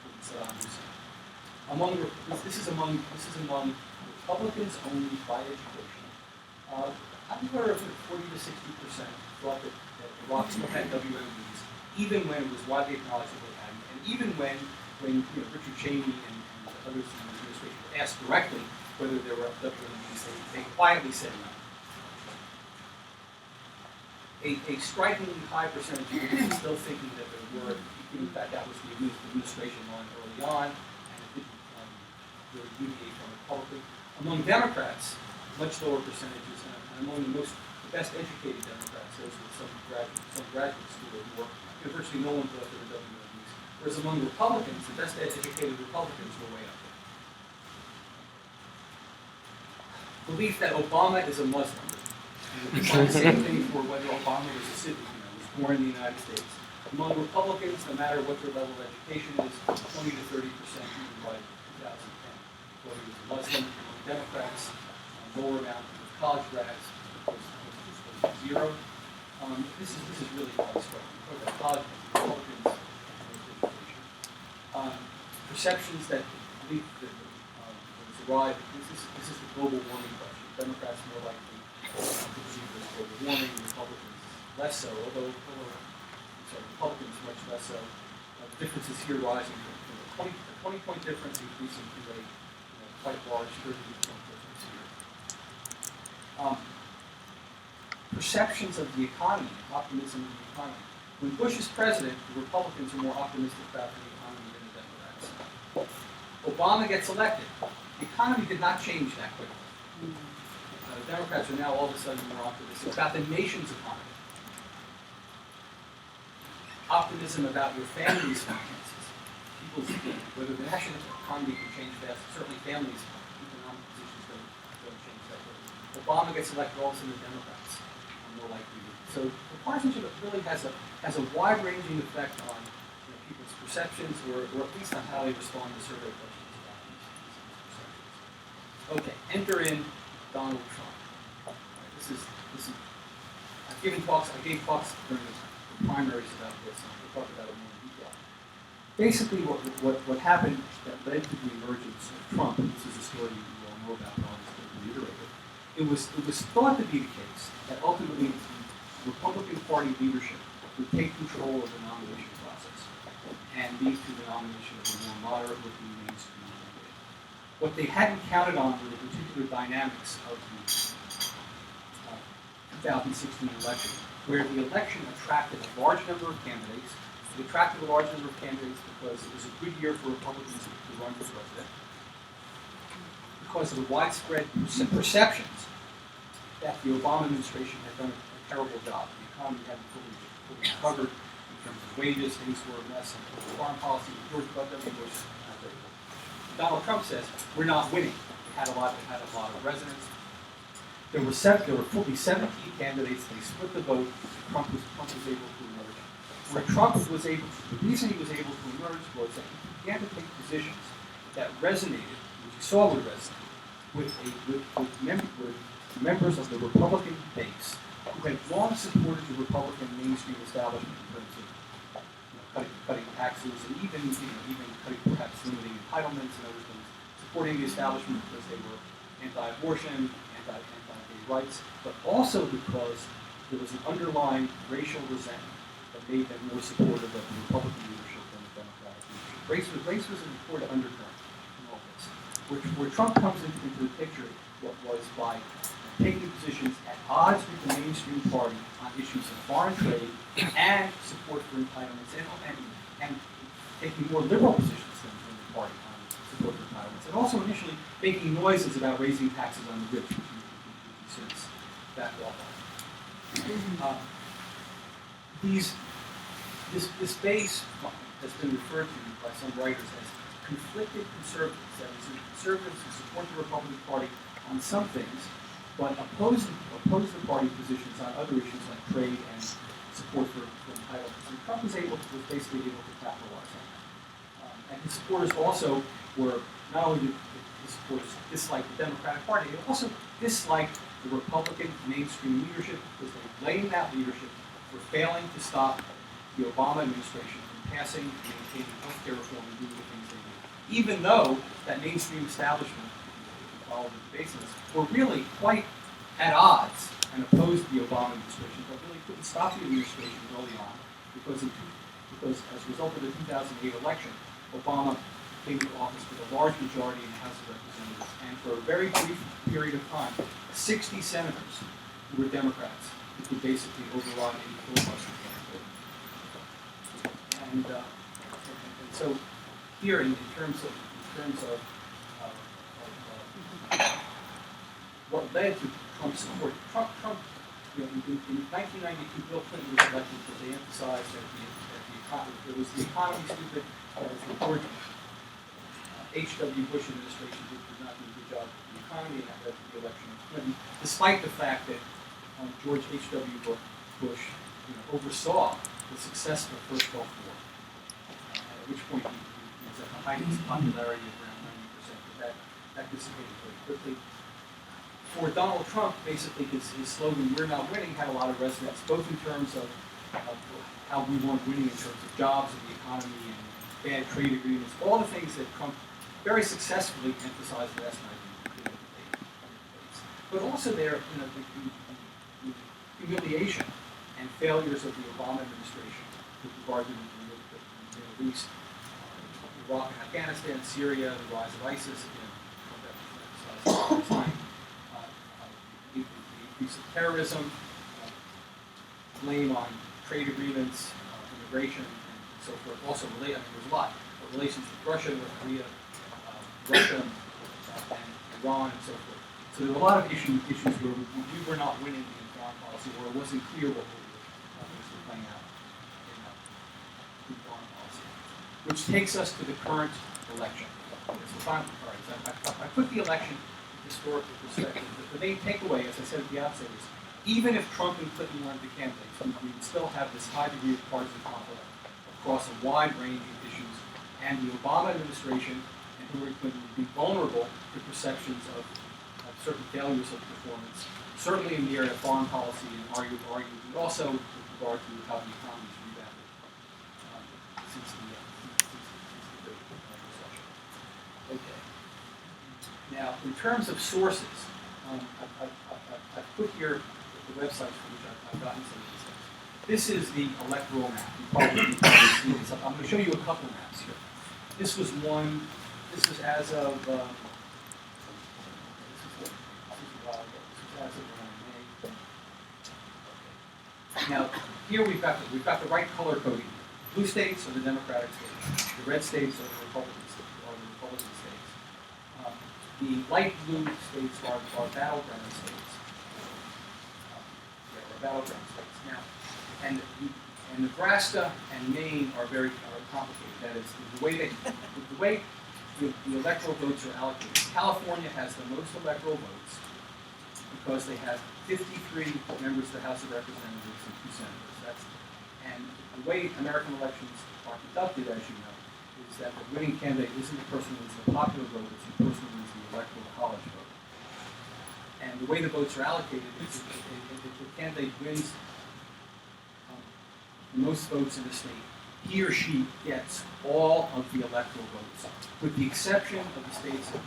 Speaker 2: with Saddam Hussein. This is among Republicans only by education. I'm aware of 40 to 60% thought that Iraq still had WMDs, even when it was widely acknowledged that they hadn't, and even when Richard Cheney and others in the administration were asked directly whether there were WMDs, they quietly said no. A strikingly high percentage of people still thinking that there were. In fact, that was the administration line early on, and it didn't really deviate from it publicly. Among Democrats, much lower percentages, and among the best educated Democrats, those with some graduate school or more, virtually no one thought there were WMDs. Whereas among Republicans, the best educated Republicans were way up there. Belief that Obama is a Muslim. And we find the same thing for whether Obama was a citizen, was born in the United States. Among Republicans, no matter what their level of education is, 20 to 30% even by 2010. Whether he was a Muslim. Among Democrats, lower amount of college grads, was zero. This is really quite striking. College Republicans, perceptions that belief that was arrived. This is the global warming question. Democrats more likely to believe there's global warming, Republicans less so. Although Republicans much less so. The differences here rising from a 20-point difference increasing to a quite large 30-point difference here. Perceptions of the economy, optimism of the economy. When Bush is president, the Republicans are more optimistic about the economy than the Democrats. Obama gets elected. The economy did not change that quickly. The Democrats are now all of a sudden more optimistic about the nation's economy. Optimism about your family's finances. People's, whether the national economy can change fast, certainly families' economic positions don't change that quickly. Obama gets elected, all of a sudden the Democrats are more likely to. So the partisanship really has a wide-ranging effect on people's perceptions, or at least on how they respond to survey questions about these perceptions. Okay, enter in Donald Trump. Right, this is. I gave talks during the primaries about this, and we'll talk about it more in detail. Basically, what happened that led to the emergence of Trump, and this is a story you all know about, but I'll just reiterate it. It was thought to be the case that ultimately the Republican Party leadership would take control of the nomination process and lead to the nomination of a more moderate-looking mainstream candidate. What they hadn't counted on were the particular dynamics of the 2016 election, where the election attracted a large number of candidates. It attracted a large number of candidates because it was a good year for Republicans to run for president, because of the widespread perceptions that the Obama administration had done a terrible job. The economy hadn't fully recovered in terms of wages, things were a mess, and foreign policy, George W. Bush. Donald Trump says, we're not winning. It had a lot of resonance. There were fully 17 candidates. They split the vote. Trump was able to emerge. Where the reason he was able to emerge was that he began to take positions that resonated, which he saw would resonate, with members of the Republican base who had long supported the Republican mainstream establishment in terms of cutting taxes and even cutting, perhaps limiting entitlements and other things, supporting the establishment because they were anti-abortion, anti-gay rights, but also because there was an underlying racial resentment that made them more supportive of the Republican leadership than the Democratic leadership. Race was an important undercurrent in all this. Where Trump comes into the picture was by taking positions at odds with the mainstream party on issues of foreign trade and support for entitlements, and taking more liberal positions than the party on support for entitlements, and also initially making noises about raising taxes on the rich, which he since backed off on. This base has been referred to by some writers as conflicted conservatives. That is, conservatives who support the Republican Party on some things, but oppose the party positions on other issues like trade and support for entitlements. And Trump was basically able to capitalize on that. And his supporters also were, not only did his supporters dislike the Democratic Party, they also disliked the Republican mainstream leadership because they blamed that leadership for failing to stop the Obama administration from passing and maintaining health care reform and doing the things they did. Even though that mainstream establishment, if you follow the debates, were really quite at odds and opposed the Obama administration, but really couldn't stop the administration early on because as a result of the 2008 election, Obama came to office with a large majority in the House of Representatives, and for a very brief period of time, 60 senators who were Democrats who could basically override any filibuster. And so here, in terms of what led to Trump's support, Trump in 1992, Bill Clinton was elected because they emphasized that it was the economy stupid, that was the George H.W. Bush administration did not do a good job with the economy, and that led to the election of Clinton, despite the fact that George H.W. Bush oversaw the successful First Gulf War, at which point he was at the height of his popularity of around 90%, but that dissipated very quickly. For Donald Trump, basically his slogan, "We're not winning," had a lot of resonance, both in terms of how we weren't winning in terms of jobs and the economy and bad trade agreements, all the things that Trump very successfully emphasized last night in the debates. But also the humiliation and failures of the Obama administration with regard to the Middle East, Iraq and Afghanistan, Syria, the rise of ISIS, the increase of terrorism, blame on trade agreements, immigration, and so forth. Also, there's a lot. But relations with Russia, North Korea, Russia and Iran and so forth. So there were a lot of issues where we were not winning in foreign policy, or it wasn't clear what was playing out in foreign policy. Which takes us to the current election. It's the final, all right, so I put the election in historical perspective. The main takeaway, as I said at the outset, is even if Trump and Clinton weren't the candidates, we would still have this high degree of partisan conflict across a wide range of issues, and the Obama administration and Hillary Clinton would be vulnerable to perceptions of certain failures of performance, certainly in the area of foreign policy and arguably also with regard to how the economy has rebounded since the Great Recession. Okay. Now, in terms of sources, I've put here the websites from which I've gotten some of these things. This is the electoral map. You probably see this. I'm going to show you a couple maps here. This was one. This was as of. This is a while ago. This was as of around May. Now here we've got the right color coding. Blue states are the Democratic states. The red states are the Republican states. The light blue states are battleground states. Battleground states now, and Nebraska and Maine are very complicated. That is the way the electoral votes are allocated. California has the most electoral votes because they have 53 members of the House of Representatives and 2 senators. And the way American elections are conducted, as you know, is that the winning candidate isn't the person who wins the popular vote; it's the person who wins the electoral college vote. And the way the votes are allocated is if the candidate wins the most votes in the state, he or she gets all of the electoral votes, with the exception of the states of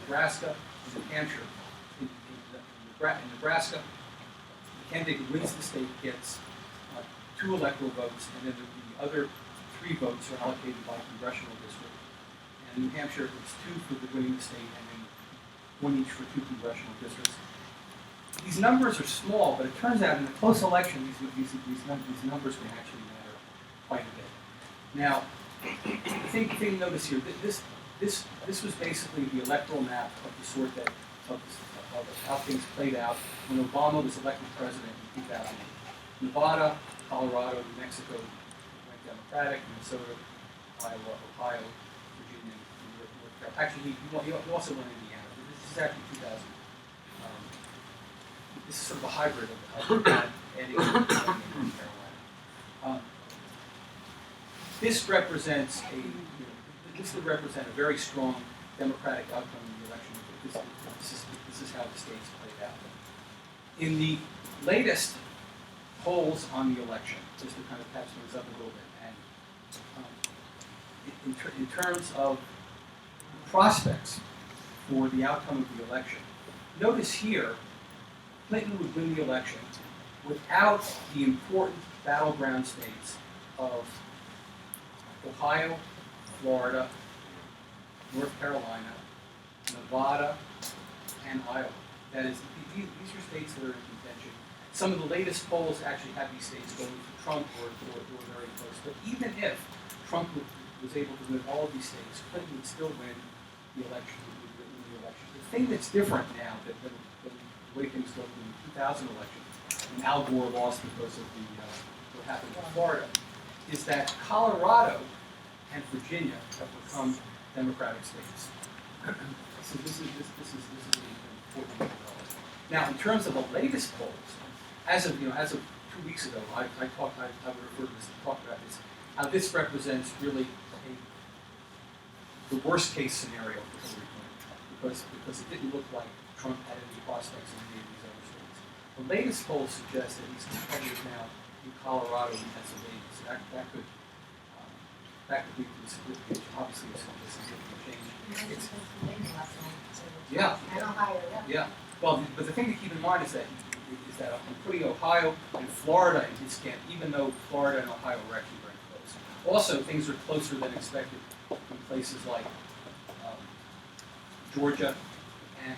Speaker 2: Nebraska and New Hampshire. In Nebraska, the candidate who wins the state gets 2 electoral votes, and then the other 3 votes are allocated by congressional district. And New Hampshire, it's 2 for the winning the state, and then 1 each for 2 congressional districts. These numbers are small, but it turns out in a close election, these numbers can actually matter quite a bit. Now, the thing to notice here, this was basically the electoral map of the sort that of how things played out when Obama was elected president in 2008. Nevada, Colorado, New Mexico went Democratic, Minnesota, Iowa, Ohio, Virginia, North Carolina. Actually, he also went Indiana. This is actually 2000. This is sort of a hybrid of Eddie and North Carolina. This represents this would represent a very strong Democratic outcome in the election. This is how the states played out. In the latest polls on the election, just to kind of patch things up a little bit, and in terms of prospects for the outcome of the election, notice here, Clinton would win the election without the important battleground states of Ohio, Florida, North Carolina, Nevada, and Iowa. That is, these are states that are in contention. Some of the latest polls actually have these states going for Trump or very close. But even if Trump was able to win all of these states, Clinton would still win the election. The thing that's different now than the way things looked in the 2000 election, and Al Gore lost because of what happened in Florida, is that Colorado and Virginia have become Democratic states. So this is an important development. Now, in terms of the latest polls, as of 2 weeks ago, I would refer to this and talk about this. How this represents really the worst case scenario for Hillary Clinton, because it didn't look like Trump had any prospects in any of these other states. The latest polls suggest that he's competitive now in Colorado and Pennsylvania, so that could lead to a significant, obviously a significant change. Yeah.
Speaker 1: And Ohio,
Speaker 2: Yeah. Well, but the thing to keep in mind is that I'm putting Ohio and Florida in his camp, even though Florida and Ohio are actually very close. Also, things are closer than expected in places like Georgia and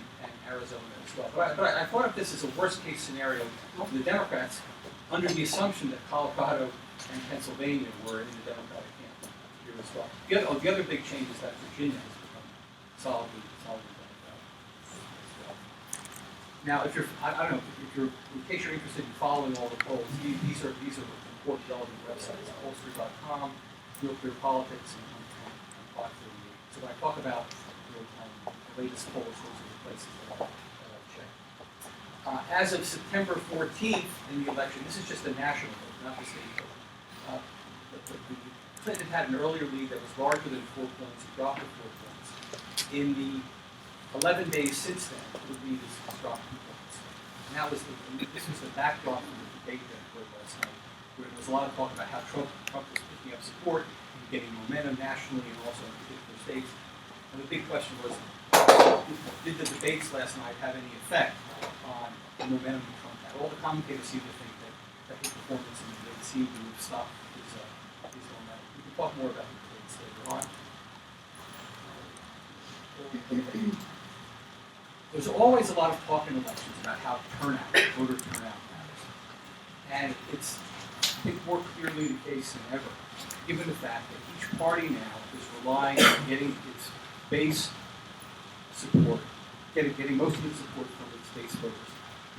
Speaker 2: Arizona as well. But I thought of this as a worst-case scenario for the Democrats, under the assumption that Colorado and Pennsylvania were in the Democratic camp here as well. The other big change is that Virginia has become solidly done as well. Now, if you're, I don't know, if you're, in case you're interested in following all the polls, these are important relevant websites: pollster.com, Real Clear Politics, and 538. So when I talk about the latest polls, those are the places that I check. As of September 14th in the election, this is just the national vote, not the state vote. Clinton had an earlier lead that was larger than 4 points. He dropped to 4 points. In the 11 days since then, the lead has dropped 2 points. And this was the backdrop for the debate that occurred last night, where there was a lot of talk about how Trump was picking up support and getting momentum nationally and also in particular states. And the big question was, did the debates last night have any effect on the momentum that Trump had? All the commentators seem to think that his performance in the debate seemed to have stopped his momentum. We can talk more about the debates later on. There's always a lot of talk in elections about how voter turnout matters. And it's, I think, more clearly the case than ever, given the fact that each party now is relying on getting its base support, getting most of its support from its base voters.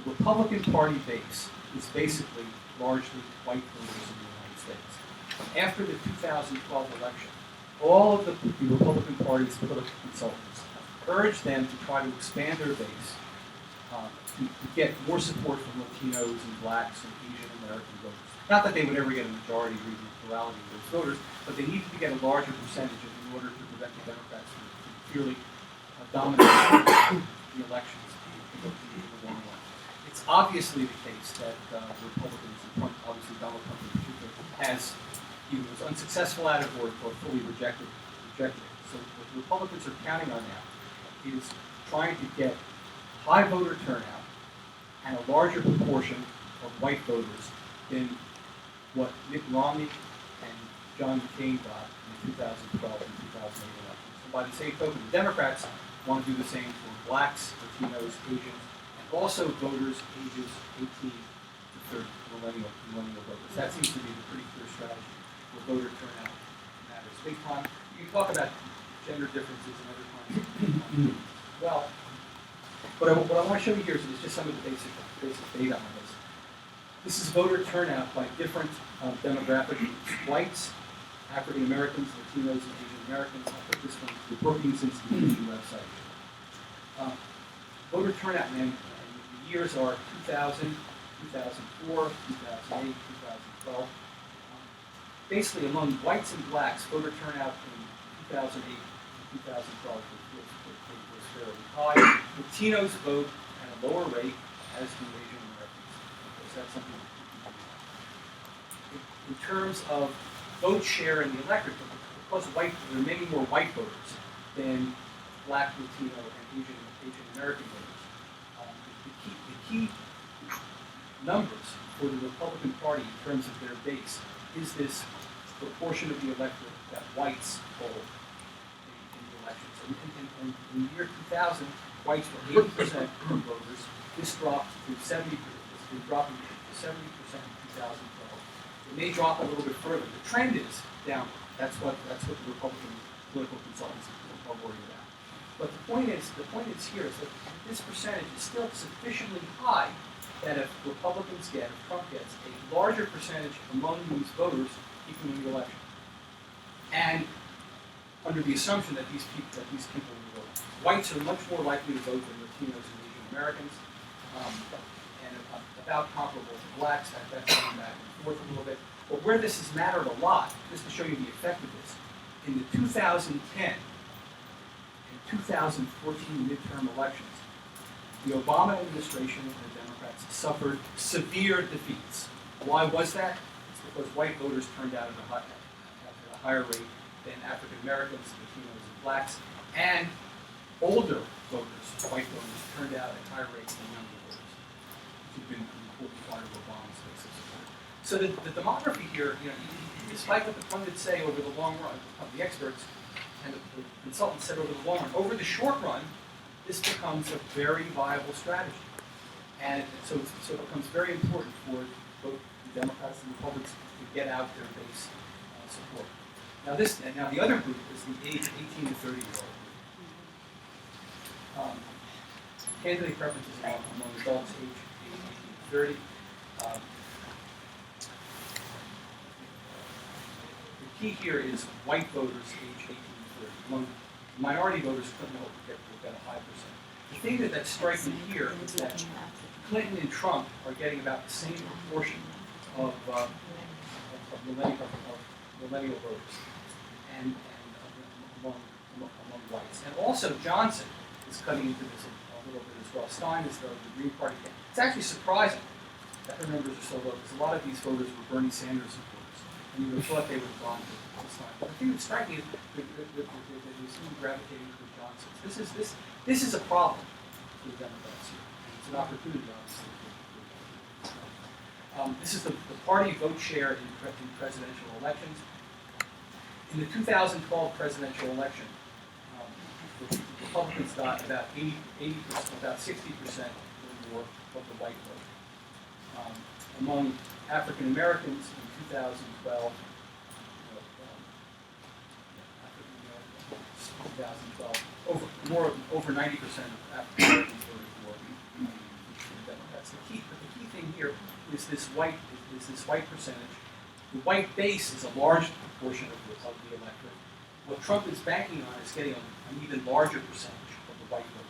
Speaker 2: The Republican Party base is basically largely white voters in the United States. After the 2012 election, all of the Republican Party's political consultants urged them to try to expand their base, to get more support from Latinos and blacks and Asian American voters. Not that they would ever get a majority or even a plurality of those voters, but they needed to get a larger percentage in order to prevent the Democrats from purely dominating the elections in the long run. It's obviously the case that Republicans, and Trump, obviously Donald Trump in particular, was unsuccessful at it or fully rejected it. So what the Republicans are counting on now is trying to get high voter turnout and a larger proportion of white voters than what Mitt Romney and John McCain got in the 2012 and 2008 elections. And by the same token, the Democrats want to do the same for blacks, Latinos, Asians, and also voters ages 18 to 30, millennial voters. That seems to be the pretty clear strategy where voter turnout matters big time. You can talk about gender differences and other kinds of well, what I want to show you here is just some of the basic data on this. This is voter turnout by different demographic groups: whites, African Americans, Latinos, and Asian Americans. I put this from the Brookings Institution website. Voter turnout, and the years are 2000, 2004, 2008, 2012. Basically, among whites and blacks, voter turnout in 2008 and 2012 was fairly high. Latinos vote at a lower rate, as do Asian Americans. Because that's something to keep in mind. In terms of vote share in the electorate, because there are many more white voters than black, Latino, and Asian American voters. The key numbers for the Republican Party in terms of their base is this proportion of the electorate that whites hold in the elections. And in the year 2000, whites were 80% of voters. This dropped to 70%. It's been dropping to 70% in 2012. It may drop a little bit further. The trend is downward. That's what the Republican political consultants are worried about. But the point is here is that this percentage is still sufficiently high that if Republicans if Trump gets a larger percentage among these voters, he can win the election. And under the assumption that these people will vote. Whites are much more likely to vote than Latinos and Asian Americans, and about comparable to blacks. That's going back and forth a little bit. But where this has mattered a lot, just to show you the effect of this, in the 2010 and 2014 midterm elections, the Obama administration and the Democrats suffered severe defeats. Why was that? It's because white voters turned out at a higher rate than African Americans, Latinos, and blacks, and older voters, white voters, turned out at higher rates than younger voters, which had been an important part of Obama's base of support. So the demography here, despite what the pundits say over the long run, the experts and the consultants said over the long run, over the short run, this becomes a very viable strategy. And so it becomes very important for both the Democrats and Republicans to get out their base support. Now the other group is the age 18 to 30-year-old group. Candidate preferences among adults age 18 to 30. Um, the key here is white voters age 18 to 30. Among minority voters, Clinton will get a high percent. The thing that's striking here is that Clinton and Trump are getting about the same proportion of millennial voters and among whites. And also Johnson is cutting into this a little bit as well. Stein is the Green Party. It's actually surprising that her numbers are so low because a lot of these voters were Bernie Sanders supporters, and you would have thought they would have gone to Stein. But the thing that's striking is that they seem gravitating toward Johnson. This is a problem for the Democrats here. It's an opportunity, obviously. This is the party vote share in presidential elections. In the 2012 presidential election, the Republicans got about 80%, about 60% or more of the white vote. Among African Americans in 2012, 2012, over 90% of African Americans voted for the Democrats. The key thing here is this white percentage. The white base is a large proportion of the electorate. What Trump is banking on is getting an even larger percentage of the white vote.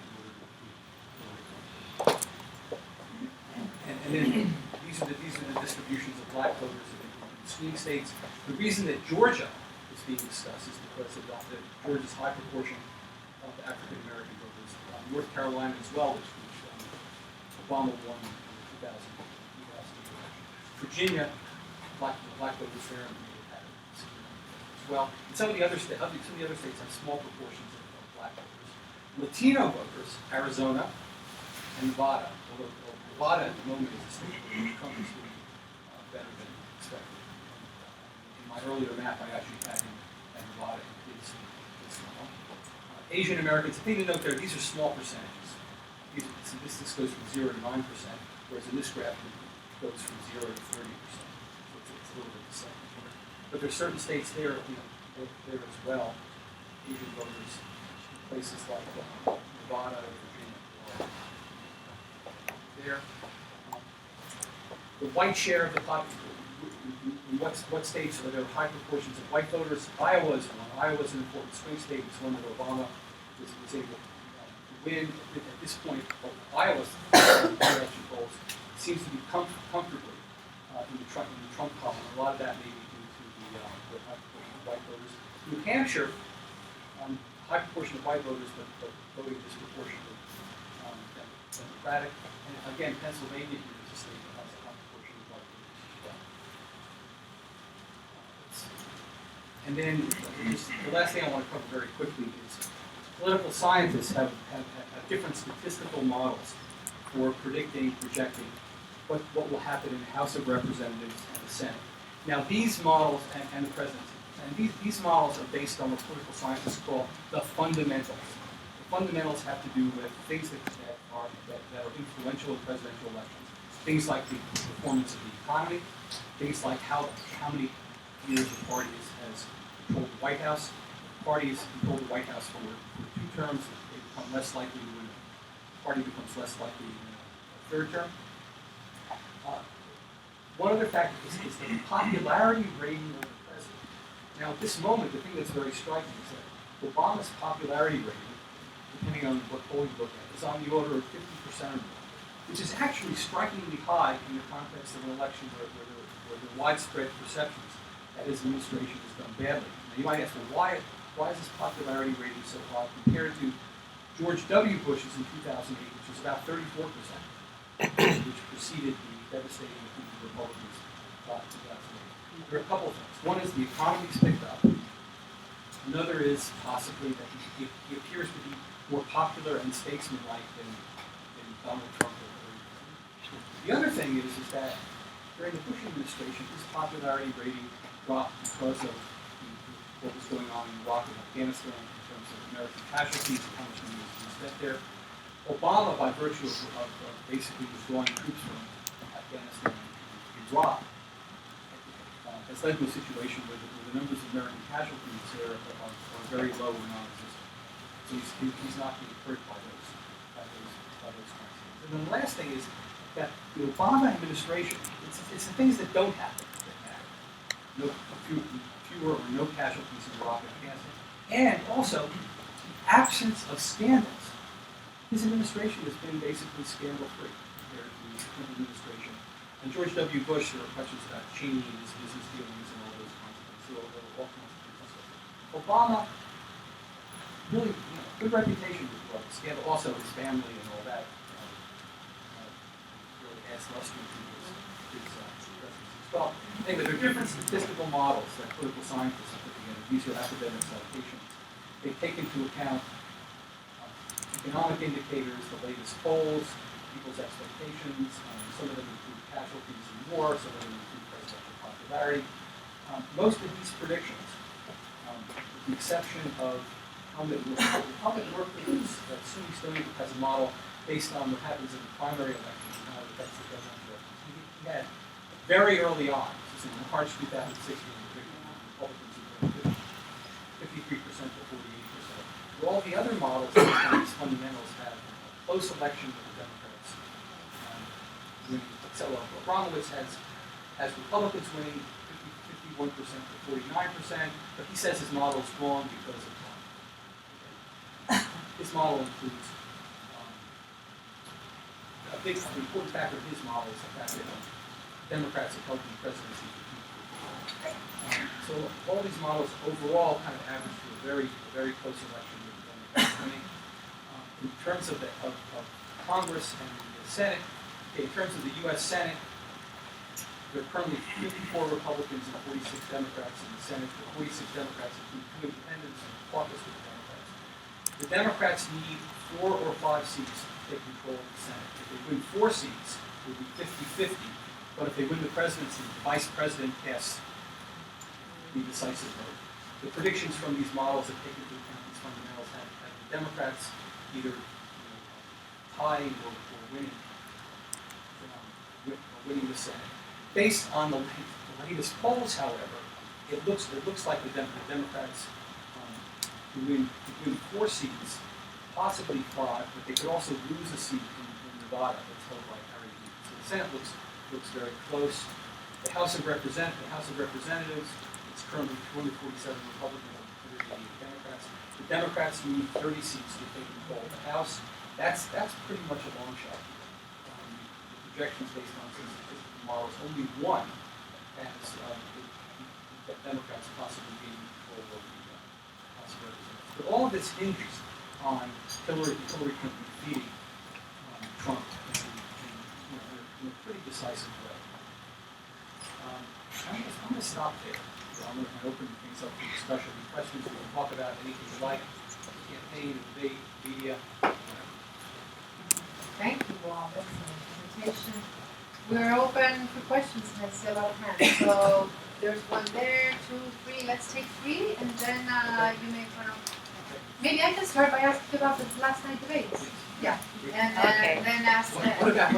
Speaker 2: And then these are the distributions of black voters in swing states. The reason that Georgia is being discussed is because of Georgia's high proportion of African American voters. North Carolina as well, which Obama won in the 2000 election. Virginia, black voters there as well. And some of the other states have small proportions of black voters. Latino voters, Arizona and Nevada, although Nevada at the moment is a state where Trump is doing better than expected. In my earlier map, I actually had him at Nevada is small. Asian Americans, the thing to note there, these are small percentages. This goes from 0 to 9%, whereas in this graph it goes from 0 to 30%. So it's a little bit the same. But there's certain states there, there as well, Asian voters, places like Nevada, Virginia, there. The white share of the population, in what states are there high proportions of white voters? Iowa is one. Iowa is an important swing state. It's one that Obama was able to win. At this point, Iowa's election polls seems to be comfortably in the Trump column. A lot of that may be due to the high proportion of white voters. New Hampshire, high proportion of white voters, but voting disproportionately Democratic. And again, Pennsylvania here is a state that has a high proportion of white voters as well. And then the last thing I want to cover very quickly is political scientists have different statistical models for predicting, projecting what will happen in the House of Representatives and the Senate. Now these models, and the presidency, and these models are based on what political scientists call the fundamentals. The fundamentals have to do with things that are influential in presidential elections. Things like the performance of the economy, things like how many years the party has controlled the White House. If the party has controlled the White House for 2 terms, they become less likely to win. The party becomes less likely to win a 3rd term. One other factor is the popularity rating of the president. Now, at this moment, the thing that's very striking is that Obama's popularity rating, depending on what poll you look at, is on the order of 50% or more, which is actually strikingly high in the context of an election where there are widespread perceptions that his administration has done badly. Now, you might ask, well, why is his popularity rating so high compared to George W. Bush's in 2008, which was about 34%, which preceded the devastating defeat of the Republicans in 2008. There are a couple of things. One is the economy's picked up. Another is possibly that he appears to be more popular and statesmanlike than Donald Trump. The other thing is that during the Bush administration, his popularity rating dropped because of what was going on in Iraq and Afghanistan in terms of American casualties and how much money was spent there. Obama, by virtue of basically withdrawing troops from Afghanistan and Iraq, has led to a situation where the numbers of American casualties there are very low or non-existent. So he's not being hurt by those. And then the last thing is that the Obama administration, it's the things that don't happen that matter. Fewer or no casualties in Iraq and Afghanistan. And also, absence of scandals. His administration has been basically scandal-free compared to the Clinton administration. And George W. Bush, there were questions about Cheney and his business dealings and all those kinds of things. So all kinds of things. Obama, really, good reputation with scandal. Also, his family and all that really adds luster to his presidency as well. Anyway, there are different statistical models that political scientists have put together. These are academic citations. They take into account economic indicators, the latest polls, people's expectations. Some of them include casualties in war, some of them include presidential popularity. Most of these predictions, with the exception of helmet workers, that SUNY study has a model based on what happens in the primary elections and how it affects the presidential elections. He had very early on, this is in March 2016, Republicans were 53% to 48%. All the other models based on these fundamentals have a close election with the Democrats. So Abramowitz has Republicans winning 51% to 49%, but he says his model is wrong because of Trump. His model includes a big important factor of his model is the fact that Democrats have held the presidency for 2 years. So all these models overall kind of average to a very close election with the Democrats winning. In terms of Congress and the Senate, in terms of the U.S. Senate, there are currently 54 Republicans and 46 Democrats in the Senate. The 46 Democrats include 2 independents and caucus with the Democrats. The Democrats need 4 or 5 seats to take control of the Senate. If they win 4 seats, it will be 50-50. But if they win the presidency, the vice president casts the decisive vote. The predictions from these models that take into account these fundamentals have the Democrats either tying or winning the Senate. Based on the latest polls, however, it looks like the Democrats could win 4 seats, possibly 5, but they could also lose a seat in Nevada that's held by Harry Reid. So the Senate looks very close. The House of Representatives, it's currently 247 Republicans and 188 Democrats. The Democrats need 30 seats to take control of the House. That's pretty much a long shot. The projections based on some statistical models, only one has the Democrats possibly being control over the House of Representatives. But all of this hinges on Hillary Clinton defeating Trump in a pretty decisive way. I'm going to stop there. I'm going to open things up for discussion and questions. We can talk about anything you like, campaign, debate, media.
Speaker 1: Thank you, Bob. Excellent presentation. We're open for questions and I see a lot of hands. So there's one there, 2, 3. Let's take 3 and then you may kind of. Maybe I can start by asking about the last night debates. Yeah. And then ask.
Speaker 2: What about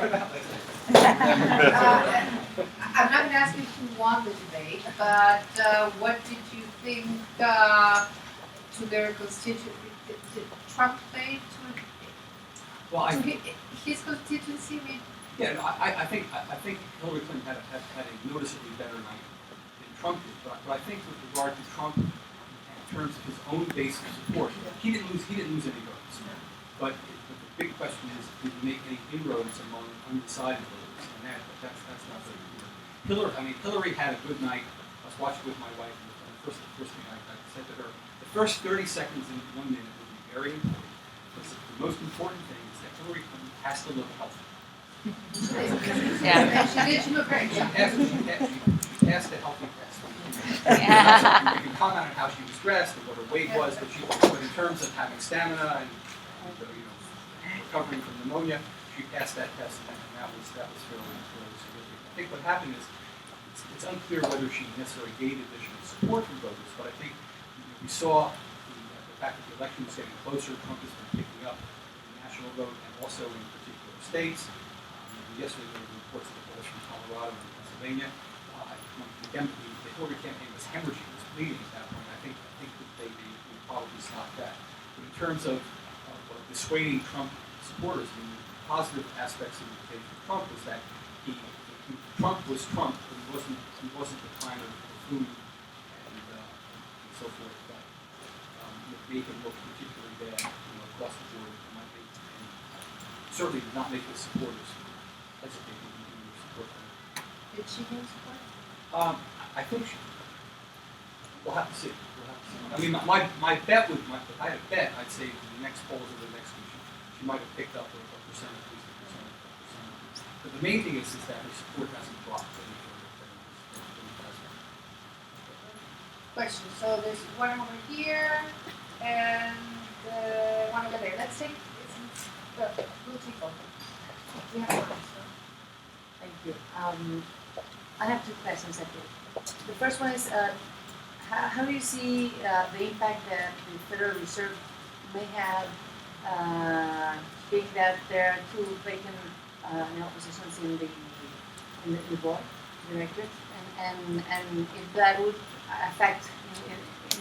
Speaker 1: I'm not going to ask you who won the debate, but what did you think to their constituency? Did Trump play to his constituency?
Speaker 2: Yeah, no, I think Hillary Clinton had a noticeably better night than Trump did. But I think with regard to Trump, in terms of his own base of support, he didn't lose any votes. But the big question is, did he make any inroads among undecided voters? And that's not very clear. Hillary had a good night. I was watching with my wife, and the first thing I said to her, the first 30 seconds in 1 minute will be very important. Because the most important thing is that Hillary Clinton has to look healthy.
Speaker 1: Yeah. And she did. She looked great.
Speaker 2: She passed the healthy test. You can comment on how she was dressed and what her weight was, but in terms of having stamina and recovering from pneumonia, she passed that test, and that was fairly significant. I think what happened is it's unclear whether she necessarily gained additional support from voters, but I think we saw the fact that the election was getting closer. Trump has been picking up the national vote and also in particular states. Yesterday there were reports of the polls from Colorado and Pennsylvania. The Hillary campaign was hemorrhaging, was bleeding at that point. I think that they would probably stop that. But in terms of dissuading Trump supporters, positive aspects of Trump was that Trump was Trump, but he wasn't the kind of buffoon and so forth that made him look particularly bad, across the board. And certainly did not make his supporters hesitate to continue to support him.
Speaker 1: Did she give support?
Speaker 2: I think we'll have to see. I mean, my bet would, if I had a bet, I'd say the next polls or the next week, she might have picked up a percent, at least a percent. But the main thing is that her support hasn't dropped any further than it has been.
Speaker 1: Question, so there's one over here, and one over there. Let's take, we'll take both. We have one, so.
Speaker 3: Thank you. I have two questions, I think. The first one is, how do you see the impact that the Federal Reserve may have, being that there are two vacant positions in the board, directorate, and if that would affect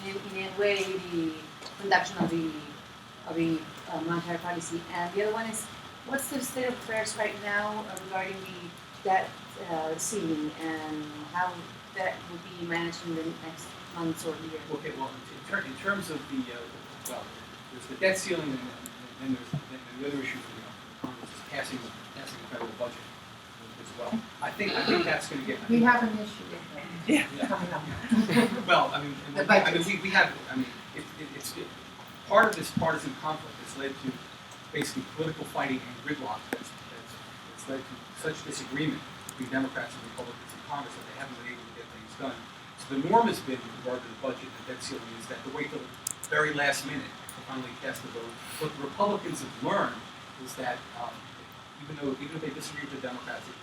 Speaker 3: in a way the conduction of the monetary policy. And the other one is, what's the state of affairs right now regarding the debt ceiling and how that will be managed in the next months or year?
Speaker 2: Okay, well, in terms of the, there's the debt ceiling and there's the other issue for the Congress is passing the federal budget as well. I think that's going to get.
Speaker 1: We have an issue with that.
Speaker 3: Yeah.
Speaker 1: Coming up.
Speaker 2: Well, we have. It's part of this partisan conflict that's led to basically political fighting and gridlock that's led to such disagreement between Democrats and Republicans in Congress that they haven't been able to get things done. So the norm has been with regard to the budget and the debt ceiling is that to wait till the very last minute to finally cast the vote. What the Republicans have learned is that even if they disagree with the Democrats, it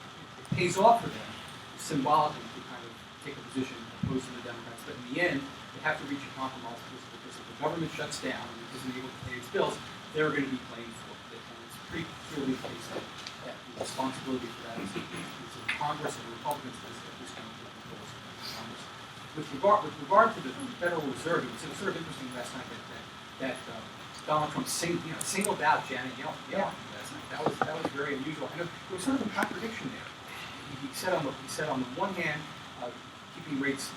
Speaker 2: pays off for them symbolically to kind of take a position opposed to the Democrats. But in the end, they have to reach a compromise because if the government shuts down and isn't able to pay its bills, they're going to be blamed for it. And it's pretty clearly the case that the responsibility for that is in Congress and the Republicans at this kind of Congress. With regard to the Federal Reserve, it was sort of interesting last night that Donald Trump singled out Janet Yellen last night. That was very unusual. And there was sort of a contradiction there. He said on the one hand, keeping rates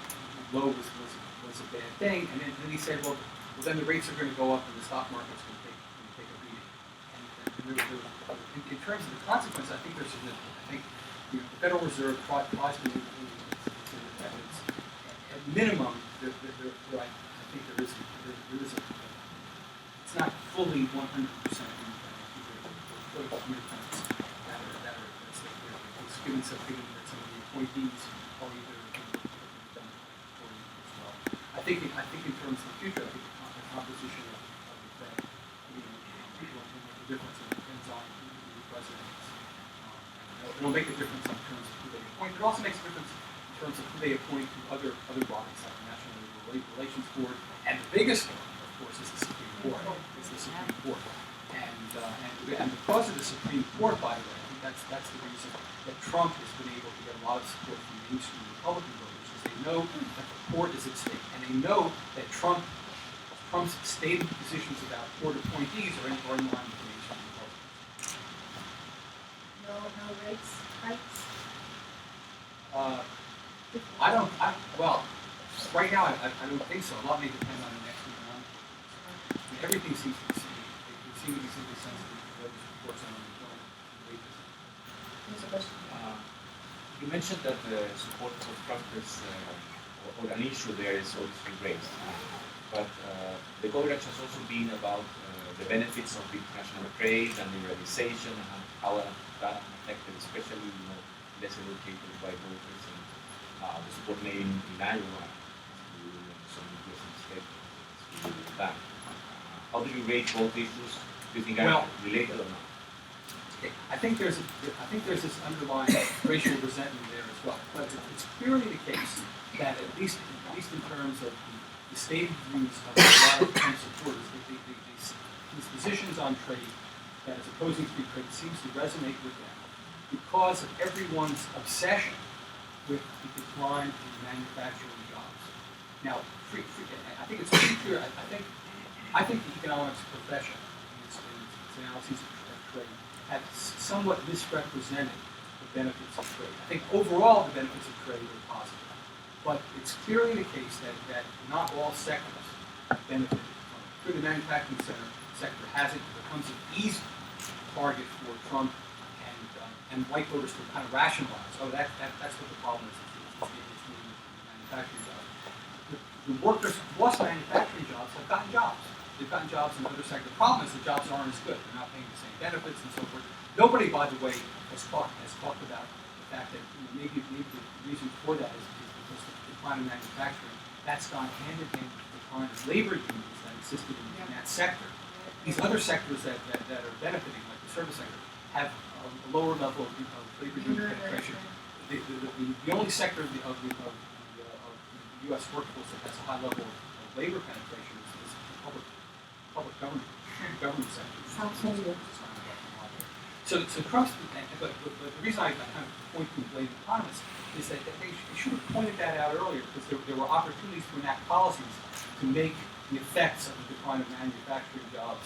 Speaker 2: low was a bad thing, and then he said, well, then the rates are going to go up and the stock market's going to take a beating. And in terms of the consequence, I think there's significant. I think the Federal Reserve tries to move its independence. At minimum, I think there is a it's not fully 100% independent. Independence that are it's given some that some of the appointees are either done or as well. I think in terms of the future, I think the composition of the Fed, people will make a difference. It depends on who the president is. It'll make a difference in terms of who they appoint. It also makes a difference in terms of who they appoint to other bodies like the National Labor Relations Board, and the biggest one, of course, is the Supreme Court. And because of the Supreme Court, by the way, I think that's the reason that Trump has been able to get a lot of support from mainstream Republican voters, because they know that the court is at stake, and they know that Trump's stated positions about court appointees are in line with mainstream Republicans.
Speaker 1: No rates hikes?
Speaker 2: Right now, I don't think so. A lot may depend on the next round. Everything seems to be simply sensitive to those reports on unemployment wages.
Speaker 1: Here's a question.
Speaker 4: You mentioned that the support for Trump is, or an issue there is obviously raised. But the coverage has also been about the benefits of international trade and liberalization and how that affected especially less educated white voters and the support made in Iowa some recent states that. How do you rate both issues? Do you think are related or not?
Speaker 2: I think there's this underlying racial resentment there as well. But it's clearly the case that at least in terms of the stated views of a lot of Trump supporters, these positions on trade that is opposing free trade seems to resonate with them because of everyone's obsession with the decline in manufacturing jobs. Now, I think it's pretty clear. I think the economics profession, its analyses trade have somewhat misrepresented the benefits of trade. I think overall the benefits of trade are positive, but it's clearly the case that not all sectors benefit from it. Through the manufacturing sector has it becomes an easy target for Trump and white voters to kind of rationalize. Oh, that's what the problem is. It's the manufacturing jobs. The workers who lost manufacturing jobs have gotten jobs. They've gotten jobs in other sectors. The problem is the jobs aren't as good. They're not paying the same benefits and so forth. Nobody, by the way, has talked about the fact that maybe the reason for that is because of the decline of manufacturing. That's gone hand in hand with the decline of labor unions that existed in that sector. These other sectors that are benefiting, like the service sector, have a lower level of labor union penetration. The only sector of the U.S. workforce that has a high level of labor penetration is the public government sector. So Trump's, but the reason I kind of point to the late economists is that they should have pointed that out earlier, because there were opportunities to enact policies to make the effects of the decline of manufacturing jobs,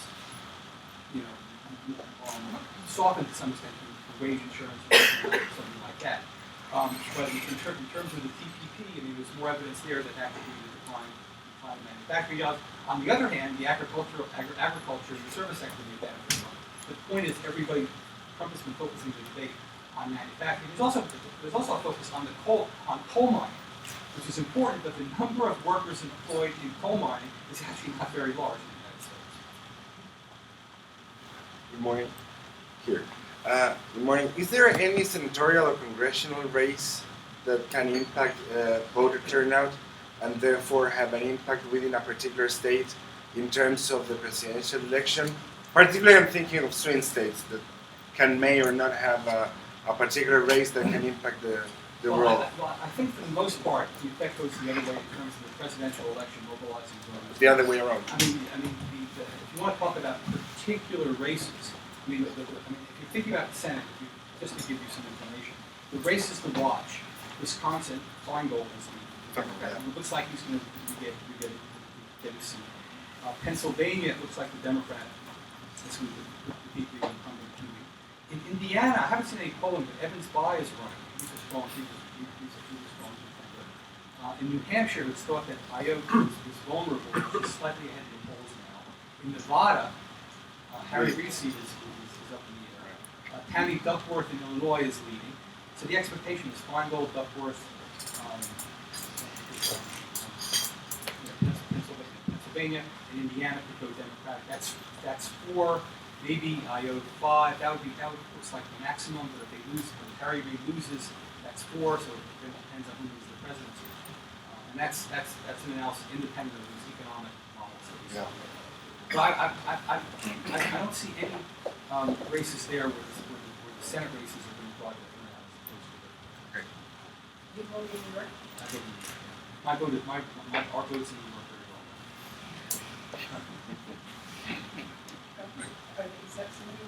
Speaker 2: softened to some extent through wage insurance or something like that. But in terms of the TPP, there's more evidence there that had to do with the decline of manufacturing jobs. On the other hand, the agriculture and the service sector may benefit from it. The point is, Trump has been focusing the debate on manufacturing. There's also a focus on coal mining, which is important, but the number of workers employed in coal mining is actually not very large in the United States.
Speaker 5: Good morning. Here. Good morning. Is there any senatorial or congressional race that can impact voter turnout and therefore have an impact within a particular state in terms of the presidential election? Particularly, I'm thinking of swing states that may or not have a particular race that can impact the world.
Speaker 2: I think for the most part, the effect goes the other way in terms of the presidential election mobilizing voters.
Speaker 5: The other way around.
Speaker 2: If you want to talk about particular races, if you think about the Senate, just to give you some information, the races to watch: Wisconsin, Feingold is the Democrat. It looks like he's going to get a seat. Pennsylvania, it looks like the Democrat is going to defeat the incumbent. In Indiana, I haven't seen any polling, but Evans Bye is running. He's a strong contender. In New Hampshire, it's thought that Iowa is vulnerable. He's slightly ahead of the polls now. In Nevada, Harry Reid is up in the air. Tammy Duckworth in Illinois is leading. So the expectation is Feingold, Duckworth, Pennsylvania, and Indiana could go Democratic. That's 4, maybe Iowa 5. That would looks like the maximum. But if they lose, if Harry Reid loses, that's 4. So it depends on who wins the presidency. And that's an analysis independent of these economic models.
Speaker 5: Yeah.
Speaker 2: But I don't see any races there where the Senate races are being brought to turnout as opposed to the.
Speaker 5: Great.
Speaker 1: You voted in New York?
Speaker 2: I voted in New York. Our vote is in New York very well.
Speaker 1: Is that somebody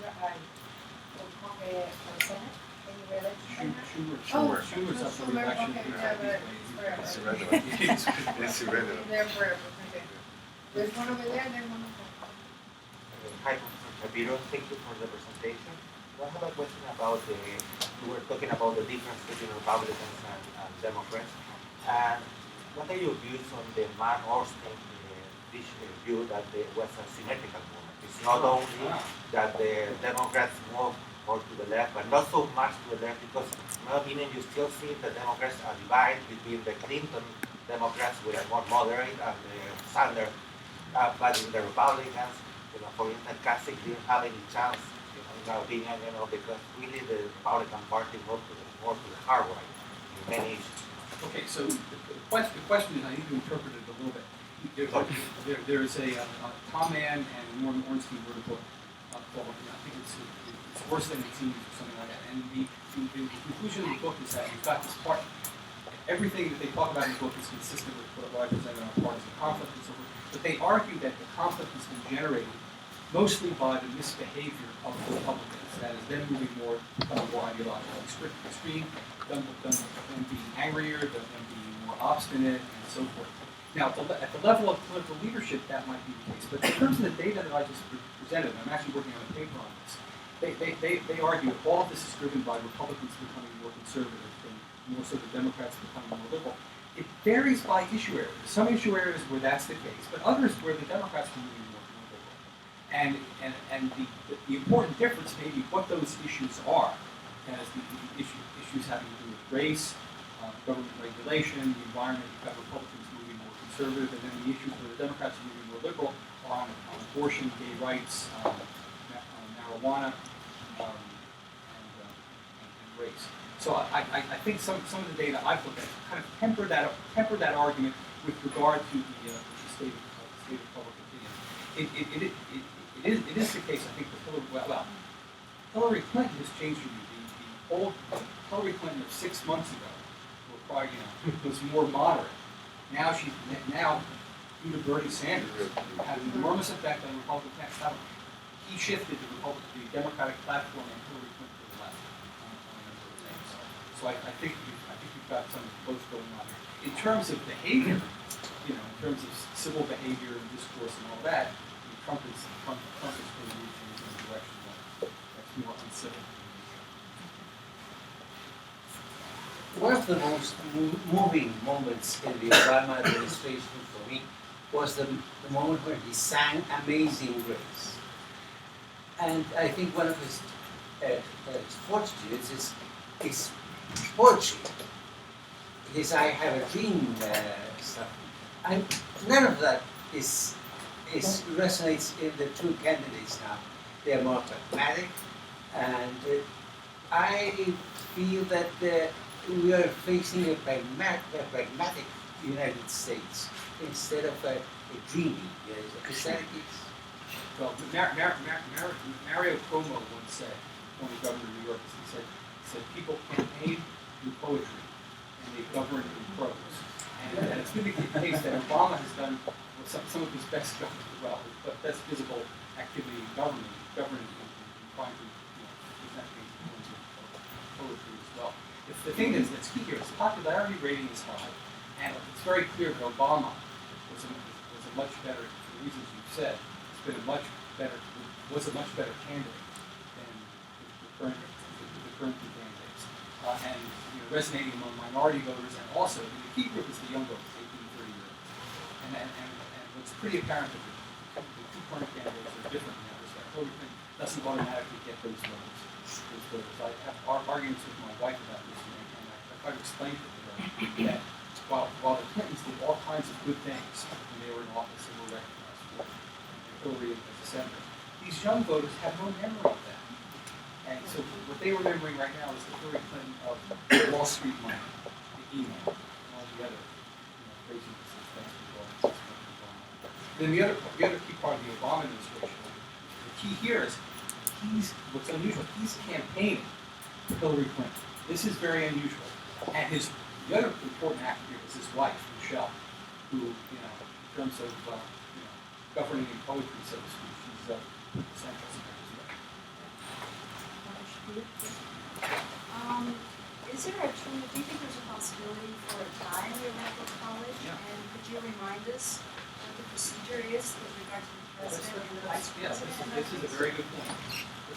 Speaker 1: for Senate? Any re-election?
Speaker 2: Schumer's up for re-election.
Speaker 5: It's irrelevant. It's irrelevant.
Speaker 1: They're forever. Okay. There's one over there, and then one over there.
Speaker 6: Hi, Professor Shapiro. Thank you for the presentation. I have a question about we were talking about the difference between Republicans and Democrats. And what are your views on the Van Orsten view that there was a symmetrical movement? It's not only that the Democrats move more to the left, but not so much to the left, because in my opinion, you still see the Democrats are divided between the Clinton Democrats, who are more moderate, and the Sanders. But in the Republicans, for instance, Kasich didn't have any chance, in my opinion, because really the Republican Party moved more to the hard right in many issues.
Speaker 2: Okay, so the question is, I need to interpret it a little bit. There is a Tom Mann and Norman Ornstein wrote a book called, I think it's Worse Than It Seems, or something like that. And the conclusion of the book is that you've got this part. Everything that they talk about in the book is consistent with what I presented on partisan conflict and so forth. But they argue that the conflict has been generated mostly by the misbehavior of the Republicans. That is, them moving more ideological extreme, them being angrier, them being more obstinate, and so forth. Now, at the level of political leadership, that might be the case. But in terms of the data that I just presented, and I'm actually working on a paper on this, they argue that all of this is driven by Republicans becoming more conservative and more so the Democrats becoming more liberal. It varies by issue areas. Some issue areas where that's the case, but others where the Democrats are moving more liberal. And the important difference may be what those issues are, as the issues having to do with race, government regulation, the environment. You've got Republicans moving more conservative, and then the issues where the Democrats are moving more liberal are on abortion, gay rights, marijuana, and race. So I think some of the data I've looked at kind of temper that argument with regard to the state of public opinion. It is the case, I think, that Hillary Clinton has changed her view. The old Hillary Clinton of 6 months ago, or probably, was more moderate. Now due to Bernie Sanders, had an enormous effect on Republican establishment. He shifted the Democratic platform and Hillary Clinton to the left on a number of things. So I think you've got some close going on here. In terms of behavior, in terms of civil behavior and discourse and all that, Trump is going to move in a direction that's more uncivil.
Speaker 7: One of the most moving moments in the Obama administration for me was the moment when he sang Amazing Grace. And I think one of his fortunes is his poetry, his I Have a Dream stuff. And none of that resonates in the two candidates now. They are more pragmatic, and I feel that we are facing a pragmatic United States instead of a dreamy. Is that the case?
Speaker 2: Well, Mario Cuomo once said, former governor of New York, he said people campaign through poetry and they govern through prose. And it's been the case that Obama has done some of his best best visible activity in governing and trying to present things in terms of poetry as well. The thing that's key here is popularity rating is high, and it's very clear that Obama was a much better, for the reasons you said, was a much better candidate than the current two candidates, and resonating among minority voters, and also the key group is the young voters, 18 to 30 year olds, and it's pretty apparent that the two current candidates are different in that respect. Hillary Clinton doesn't automatically get those voters. I have arguments with my wife about this, and I try to explain to her that while the Clintons did all kinds of good things when they were in office and were recognized for, and Hillary as a senator, these young voters have no memory of that. And so what they're remembering right now is the Hillary Clinton of Wall Street money, the email, and all the other craziness that's going on. Then the other key part of the Obama administration, the key here is what's unusual, he's campaigning for Hillary Clinton. This is very unusual. And the other important actor here is his wife, Michelle, who, in terms of governing in poetry, so to speak, she's essential to that as well.
Speaker 8: Is there do you think there's a possibility for a tie in the electoral college?
Speaker 2: Yeah.
Speaker 8: And could you remind us what the procedure is with regard to the president and the vice
Speaker 2: Yes,
Speaker 8: president?
Speaker 2: this is a very good point.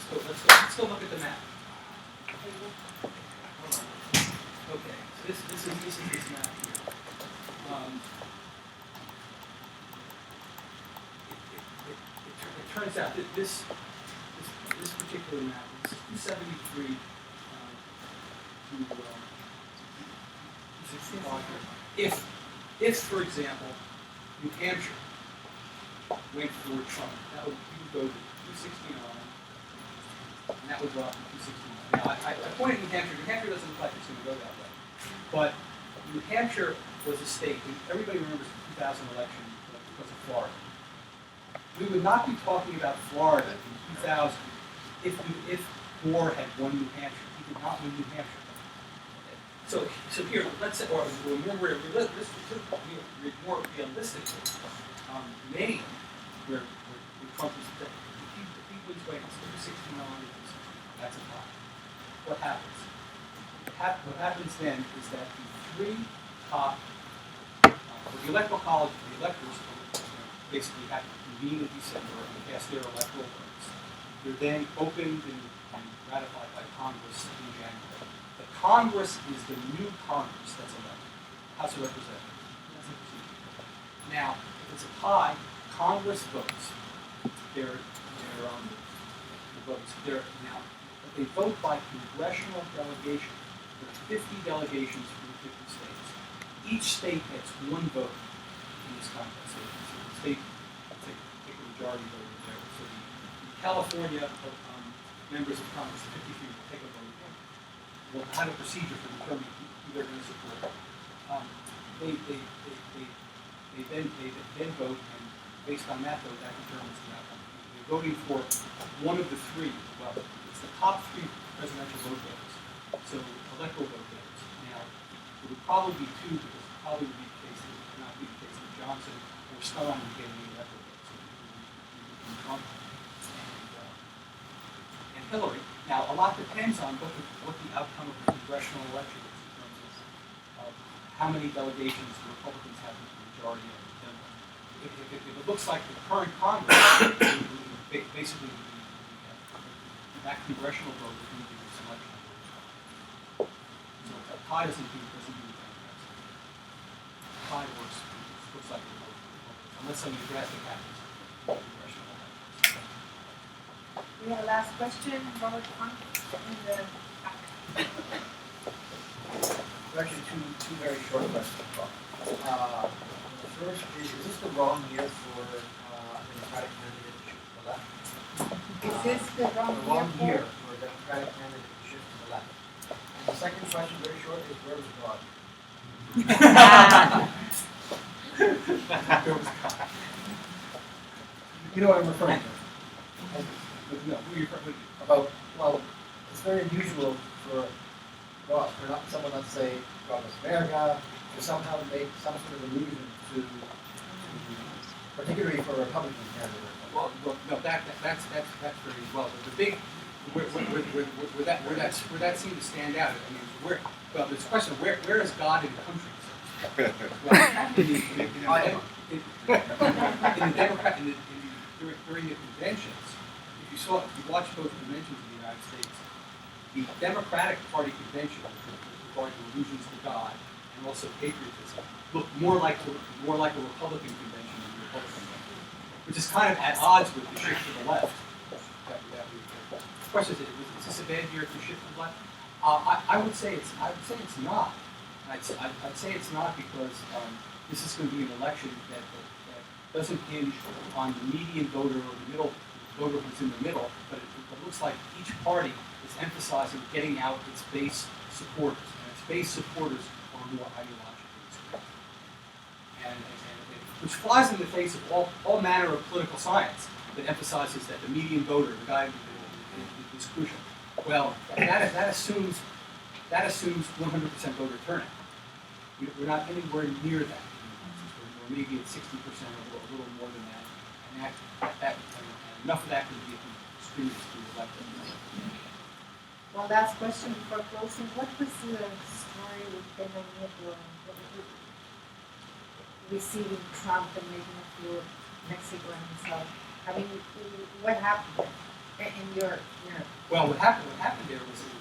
Speaker 2: Let's go look at the map. Okay, so this is this map here. It turns out that this particular map is 273 to 265. If for example, New Hampshire went for Trump, that would go to 269, and that would drop to 269. Now, I pointed New Hampshire. New Hampshire doesn't look like it's going to go that way. But New Hampshire was a state, everybody remembers the 2000 election because of Florida. We would not be talking about Florida in 2000 if Gore had won New Hampshire. He did not win New Hampshire. So here, let's say, or more realistically, Maine, where Trump is, the people's way is 269. That's a tie. What happens? What happens then is that the three top, for the electoral college, the electors basically have to convene in December and cast their electoral votes. They're then opened and ratified by Congress in January. The Congress is the new Congress that's elected, House of Representatives. That's the procedure. Now, if it's a tie, Congress votes. Now, they vote by congressional delegation. There are 50 delegations from 50 states. Each state gets one vote in this contest. So the state, take a majority vote there. So the California members of Congress, the 53, will take a vote. Will have a procedure for determining who they're going to support. They then vote, and based on that vote, that determines the outcome. They're voting for one of the three. Well, it's the top three presidential vote getters. So electoral vote getters. Now, it would probably be two, because it probably would be the case that it would not be the case that Johnson or Stone would get any electoral votes. So it would be Trump and Hillary. Now, a lot depends on what the outcome of the congressional election is in terms of how many delegations the Republicans have in the majority of them. If it looks like the current Congress, basically that congressional vote is going to be the selection of those. So a tie doesn't do Democrats. A tie looks like a vote, unless something drastic happens in the congressional elections.
Speaker 1: We have a last question, Robert Hunt, in the back.
Speaker 9: Actually, two very short questions. The first is this the wrong year for a Democratic candidate to shift to the left?
Speaker 1: Is this the wrong
Speaker 9: year for a Democratic candidate to shift to the left? And the second question, very short, is where was God? You know what I'm referring to?
Speaker 2: No, who are you referring to?
Speaker 9: About, well, it's very unusual for God, for not someone, let's say, God was America, to somehow make some sort of allusion to particularly for a Republican candidate.
Speaker 2: Well, no, that's very well. The big where that seemed to stand out. I mean, there's a question of where is God in countries? Well, during the conventions, if you watch both conventions in the United States, the Democratic Party convention with regard to allusions to God and also patriotism looked more like a Republican convention than the Republican convention, which is kind of at odds with the shift to the left. The question is this a bad year to shift to the left? I would say it's not. I'd say it's not because this is going to be an election that doesn't hinge on the median voter or the middle voter who's in the middle, but it looks like each party is emphasizing getting out its base supporters, and its base supporters are more ideologically extreme, and which flies in the face of all manner of political science that emphasizes that the median voter, the guy is crucial. Well, that assumes 100% voter turnout. We're not anywhere near that. We're maybe at 60% or a little more than that, and enough of that can be extremely elected.
Speaker 1: One last question before closing. What was the story with Peña Nieto and receiving Trump and making it through Mexico and himself? I mean, what happened in your?
Speaker 2: Well, what happened there was that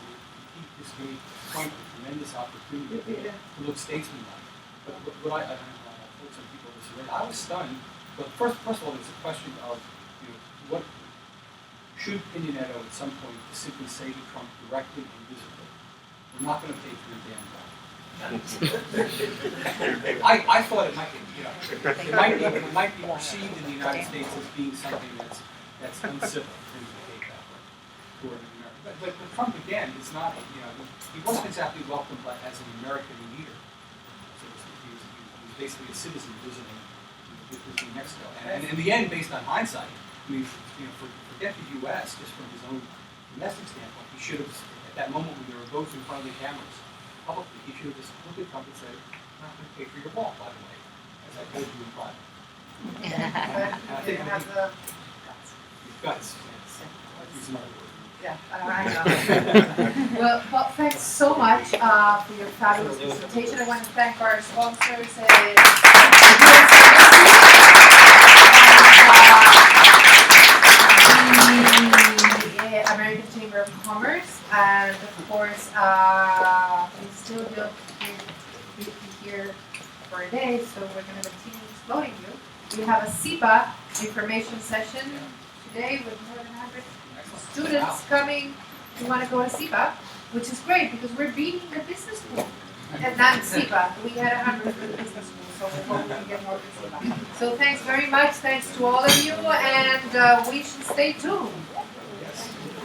Speaker 2: he just gave Trump a tremendous opportunity to look statesmanlike. But what I told some people this way, I was stunned. But first of all, there's a question of what should Peña Nieto at some point simply say to Trump directly and visibly, "We're not going to pay for your damn job." I thought it might be perceived in the United States as being something that's uncivil in the behavior toward America. But Trump again is not. He wasn't exactly welcomed as an American leader. So he was basically a citizen visiting Mexico. And in the end, based on hindsight, I mean, forget the U.S. just from his own domestic standpoint. He should have, at that moment when there were votes in front of the cameras, publicly, he should have just looked at Trump and said, "I'm not going to pay for your ball, by the way, as I told you in private." I think guts. Like using another word.
Speaker 1: Yeah, I know. Well, thanks so much for your fabulous presentation. I want to thank our sponsors. American Chamber of Commerce, and of course, we still don't be here for a day, so we're going to continue exploring you. We have a SIPA information session today with more than 100 students coming who want to go to SIPA, which is great because we're beating the business school. And not SIPA, we had 100 for the business school, so we hope we can get more for SIPA. So thanks very much, thanks to all of you, and we should stay tuned.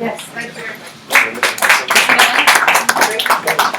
Speaker 1: Yes, thank you very much.